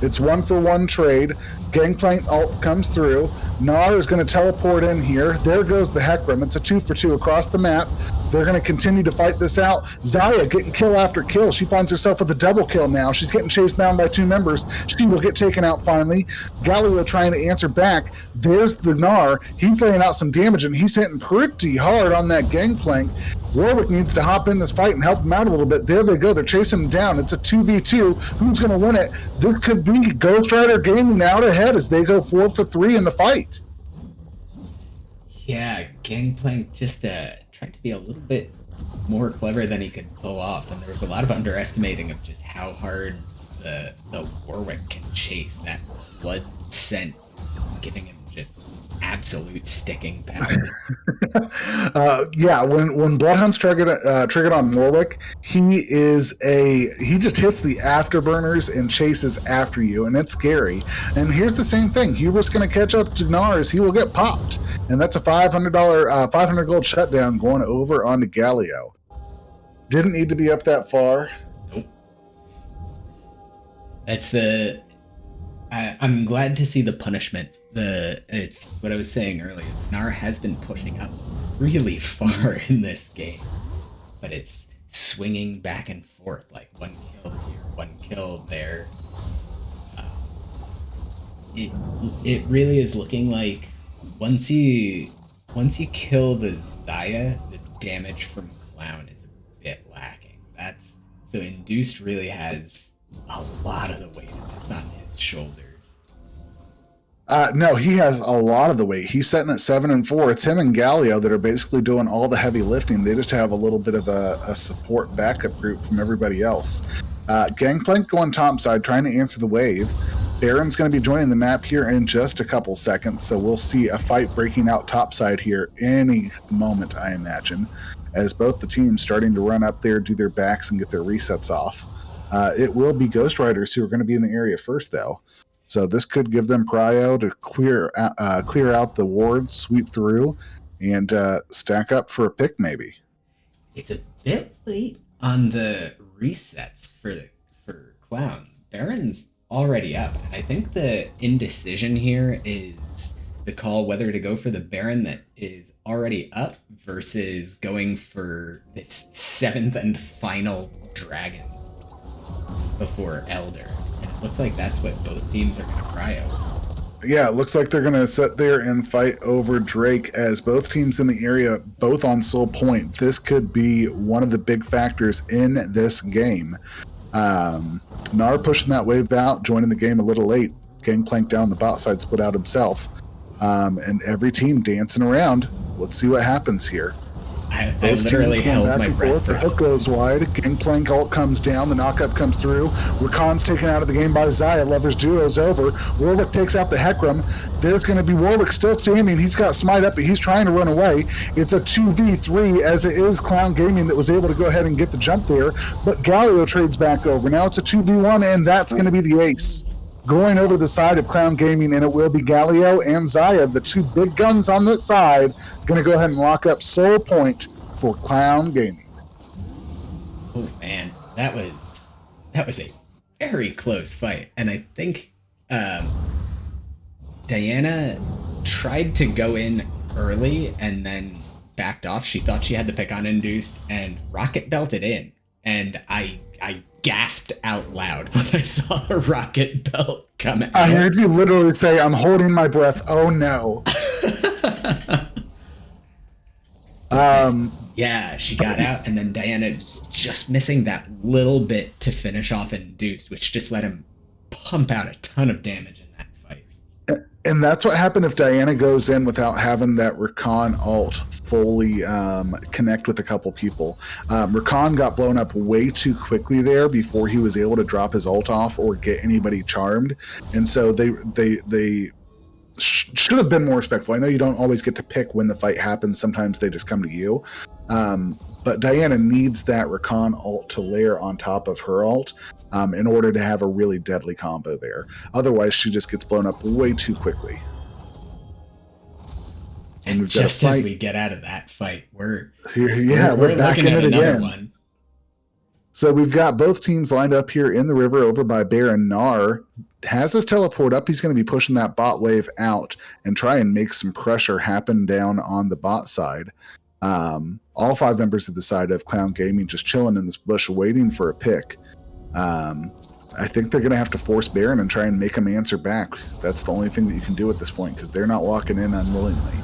It's 1 for 1 trade. Gangplank ult comes through. Gnar is going to teleport in here. There goes the Hecarim. It's a 2-for-2 across the map. They're going to continue to fight this out. Xayah getting kill after kill. She finds herself with a double kill now. She's getting chased down by 2 members. She will get taken out finally. Galio trying to answer back. There's the Gnar. He's laying out some damage, and he's hitting pretty hard on that gangplank. Warwick needs to hop in this fight and help him out a little bit. There they go. They're chasing him down. It's a 2v2. Who's going to win it? This could be Ghost Rider Gaming out ahead as they go 4-for-3 in the fight. Yeah, Gangplank just tried to be a little bit more clever than he could pull off, and there was a lot of underestimating of just how hard the Warwick can chase. That blood scent giving him just absolute sticking power. Yeah, when Bloodhound's triggered on Warwick, he just hits the afterburners and chases after you, and it's scary. And here's the same thing: Huber's going to catch up to Gnars, he will get popped, and that's a $500 gold shutdown going over onto Galio. Didn't need to be up that far. Nope. That's I'm glad to see the punishment. It's what I was saying earlier. Gnar has been pushing up really far in this game, but it's swinging back and forth, like one kill here, one kill there. It really is looking like once you kill the Xayah, the damage from Clown is a bit lacking. So Induced really has a lot of the weight of this on his shoulders. No, he has a lot of the weight. He's sitting at 7-4. It's him and Galio that are basically doing all the heavy lifting. They just have a little bit of a support backup group from everybody else. Gangplank going topside, trying to answer the wave. Baron's going to be joining the map here in just a couple seconds, so we'll see a fight breaking out topside here any moment, I imagine, as both the teams starting to run up there, do their backs, and get their resets off. It will be Ghost Riders who are going to be in the area first, though. So this could give them prio to clear out the wards, sweep through, and stack up for a pick maybe. It's a bit late on the resets for Clown. Baron's already up, and I think the indecision here is the call whether to go for the Baron that is already up versus going for this 7th and final dragon before Elder. And it looks like that's what both teams are going to prio. Yeah, it looks like they're going to sit there and fight over Drake as both teams in the area, both on Soul Point. This could be one of the big factors in this game. Gnar pushing that wave out, joining the game a little late. Gangplank down the bot side, split out himself. And every team dancing around. Let's see what happens here. I literally held my breath. The hook goes wide. Gangplank ult comes down. The knockup comes through. Rakan's taken out of the game by Xayah. Lovers duo's over. Warwick takes out the Hecarim. There's going to be Warwick still standing. He's got Smite up, but he's trying to run away. It's a 2v3 as it is Clown Gaming that was able to go ahead and get the jump there. But Galio trades back over. Now it's a 2v1, and that's going to be the ace. Going over the side of Clown Gaming, and it will be Galio and Xayah, the two big guns on this side, going to go ahead and lock up Soul Point for Clown Gaming. Oh man, that was a very close fight, and I think Diana tried to go in early and then backed off. She thought she had the pick on Induced, and Rocket belted in, and I gasped out loud when I saw the rocket belt come out. I heard you literally say, "I'm holding my breath. Oh no." Yeah, she got out, and then Diana just missing that little bit to finish off Induced, which just let him pump out a ton of damage in that fight. And that's what happened if Diana goes in without having that Rakan ult fully connect with a couple people. Rakan got blown up way too quickly there before he was able to drop his ult off or get anybody charmed. And so they should have been more respectful. I know you don't always get to pick when the fight happens. Sometimes they just come to you. But Diana needs that Rakan ult to layer on top of her ult in order to have a really deadly combo there. Otherwise, she just gets blown up way too quickly. And just as we get out of that fight, we're back looking in at it another again. one. So we've got both teams lined up here in the river over by Baron. Nar has his teleport up. He's going to be pushing that bot wave out and try and make some pressure happen down on the bot side. All 5 members of the side of Clown Gaming just chilling in this bush waiting for a pick. I think they're going to have to force Baron and try and make him answer back. That's the only thing that you can do at this point because they're not walking in unwillingly.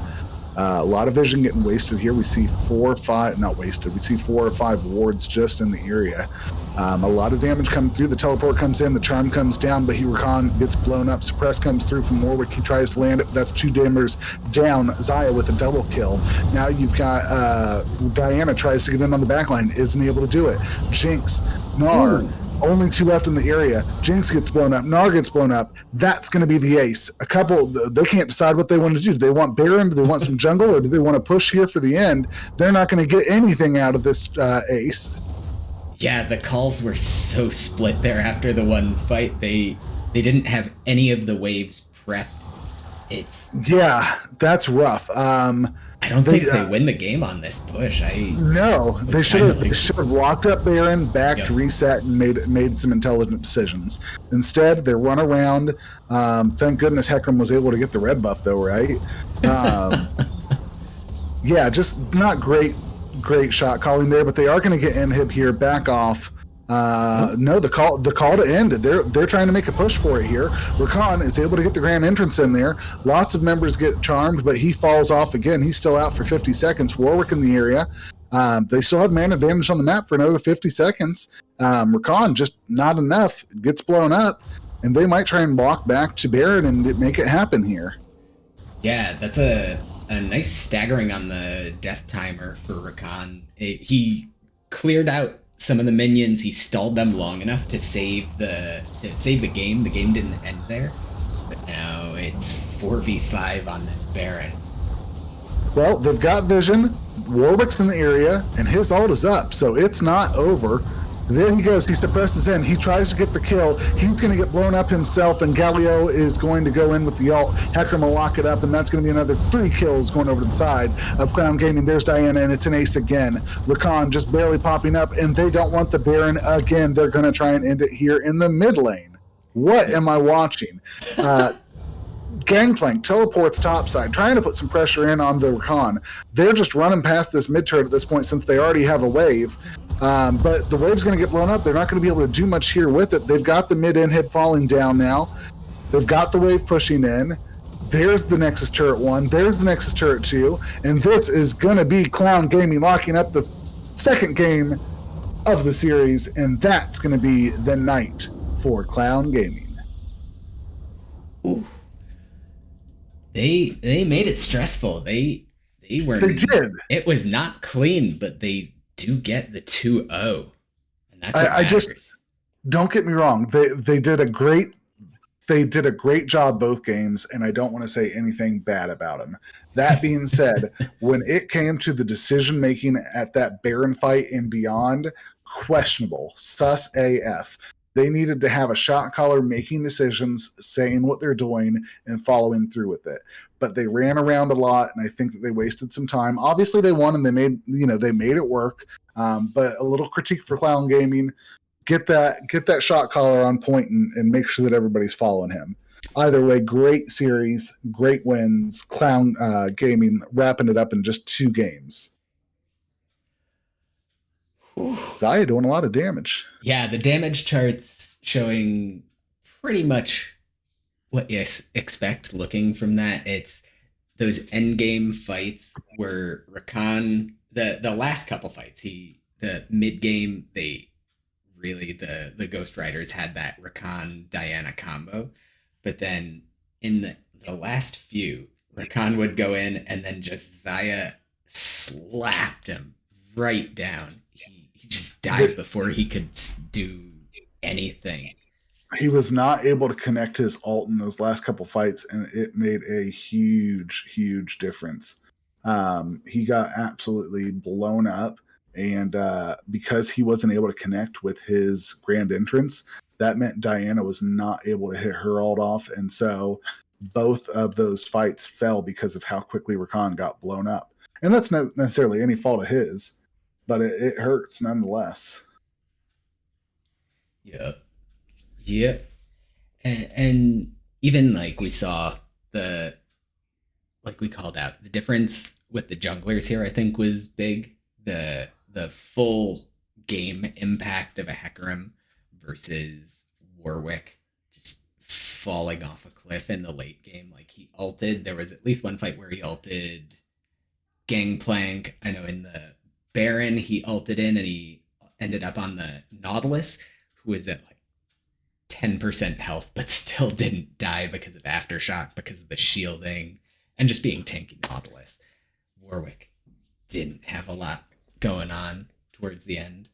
A lot of vision getting wasted here. We see 4 or 5, not wasted, we see 4 or 5 wards just in the area. A lot of damage coming through. The teleport comes in, the charm comes down, but Huracan gets blown up. Suppress comes through from Warwick. He tries to land it, but that's 2 damers down. Zaya with a double kill. Now you've got Diana tries to get in on the backline, isn't able to do it. Jinx, Nar. Ooh. Only 2 left in the area. Jinx gets blown up. Nar gets blown up. That's going to be the ace. They can't decide what they want to do. Do they want Baron? Do they want some jungle? Or do they want to push here for the end? They're not going to get anything out of this ace. Yeah, the calls were so split there after the one fight. They didn't have any of the waves prepped. Yeah, that's rough. I don't think they win the game on this push. No, they should have locked up Baron, backed, reset, and made some intelligent decisions. Instead, they run around. Thank goodness Hecarim was able to get the red buff, though, right? Yeah, just not great shot calling there, but they are going to get inhib here. Back off. No, the call to end. They're trying to make a push for it here. Rakan is able to get the grand entrance in there. Lots of members get charmed, but he falls off again. He's still out for 50 seconds. Warwick in the area. They still have man advantage on the map for another 50 seconds. Rakan just not enough. Gets blown up, and they might try and walk back to Baron and make it happen here. Yeah, that's a nice staggering on the death timer for Rakan. He cleared out some of the minions. He stalled them long enough to save the game. The game didn't end there, but now it's 4v5 on this Baron. Well, they've got vision. Warwick's in the area, and his ult is up, so it's not over. There he goes. He suppresses in. He tries to get the kill. He's going to get blown up himself, and Galio is going to go in with the ult. Hecarim will lock it up, and that's going to be another 3 kills going over to the side of Clown Gaming. There's Diana, and it's an ace again. Rakan just barely popping up, and they don't want the Baron again. They're going to try and end it here in the mid lane. What am I watching? Gangplank teleports topside, trying to put some pressure in on the Rakan. They're just running past this mid turret at this point since they already have a wave. But the wave's going to get blown up. They're not going to be able to do much here with it. They've got the mid inhib falling down now. They've got the wave pushing in. There's the Nexus Turret 1. There's the Nexus Turret 2. And this is going to be Clown Gaming locking up the second game of the series. And that's going to be the night for Clown Gaming. Ooh. They made it stressful. They were. They did. It was not clean, but they do get the 2-0, and that's what I just don't get me wrong. They did a great job both games, and I don't want to say anything bad about them. That being said, when it came to the decision making at that Baron fight and beyond, questionable, sus AF. They needed to have a shot caller making decisions, saying what they're doing, and following through with it. But they ran around a lot, and I think that they wasted some time. Obviously, they won, and they made it work. But a little critique for Clown Gaming: get that shot caller on point and make sure that everybody's following him. Either way, great series, great wins. Clown Gaming wrapping it up in just 2 games. Zaya doing a lot of damage. Yeah, the damage charts showing pretty much what you expect looking from that. It's those end game fights where Rakan, the last couple fights, the mid game, the Ghost Riders had that Rakan Diana combo, but then in the last few, Rakan would go in and then just Zaya slapped him right down. He just died before he could do anything. He was not able to connect his ult in those last couple fights, and it made a huge difference. He got absolutely blown up, and because he wasn't able to connect with his grand entrance, that meant Diana was not able to hit her ult off, and so both of those fights fell because of how quickly Rakan got blown up. And that's not necessarily any fault of his, but it hurts nonetheless. Yep. Yep. And even like we saw the like we called out the difference with the junglers here. I think was big. The full game impact of a Hecarim versus Warwick just falling off a cliff in the late game. Like he ulted. There was at least one fight where he ulted Gangplank. I know in the Baron he ulted in and he ended up on the Nautilus, who was at like 10% health, but still didn't die because of Aftershock, because of the shielding, and just being tanky Nautilus. Warwick didn't have a lot going on towards the end.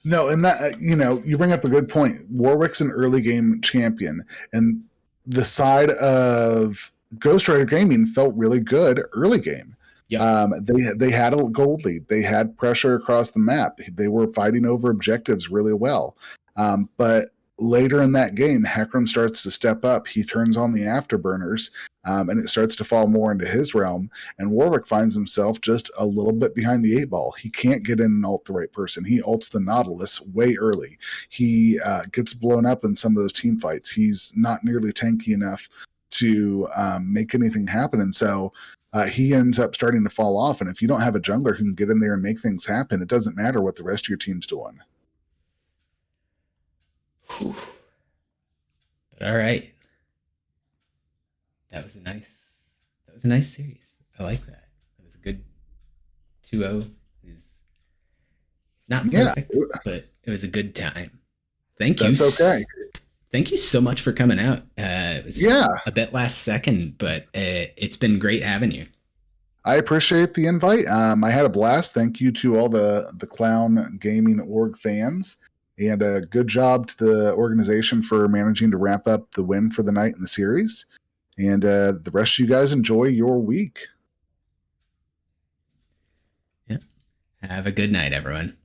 No, and that you bring up a good point. Warwick's an early game champion, and the side of Ghost Rider Gaming felt really good early game. Yep. They had a gold lead. They had pressure across the map. They were fighting over objectives really well. But later in that game, Hecarim starts to step up. He turns on the afterburners, and it starts to fall more into his realm. And Warwick finds himself just a little bit behind the eight ball. He can't get in and ult the right person. He ults the Nautilus way early. He gets blown up in some of those team fights. He's not nearly tanky enough to make anything happen. And so he ends up starting to fall off. And if you don't have a jungler who can get in there and make things happen, it doesn't matter what the rest of your team's doing. Whew. But all right, that was a nice series. I like that. That was a good 2-0. Is not Yeah, perfect, but it was a good time. Thank you. that's okay. Thank you so much for coming out. It was Yeah, a bit last second, but it's been great having you. I appreciate the invite. I had a blast. Thank you to all the Clown Gaming Org fans, and good job to the organization for managing to wrap up the win for the night in the series. And the rest of you guys enjoy your week. Yeah. Have a good night, everyone.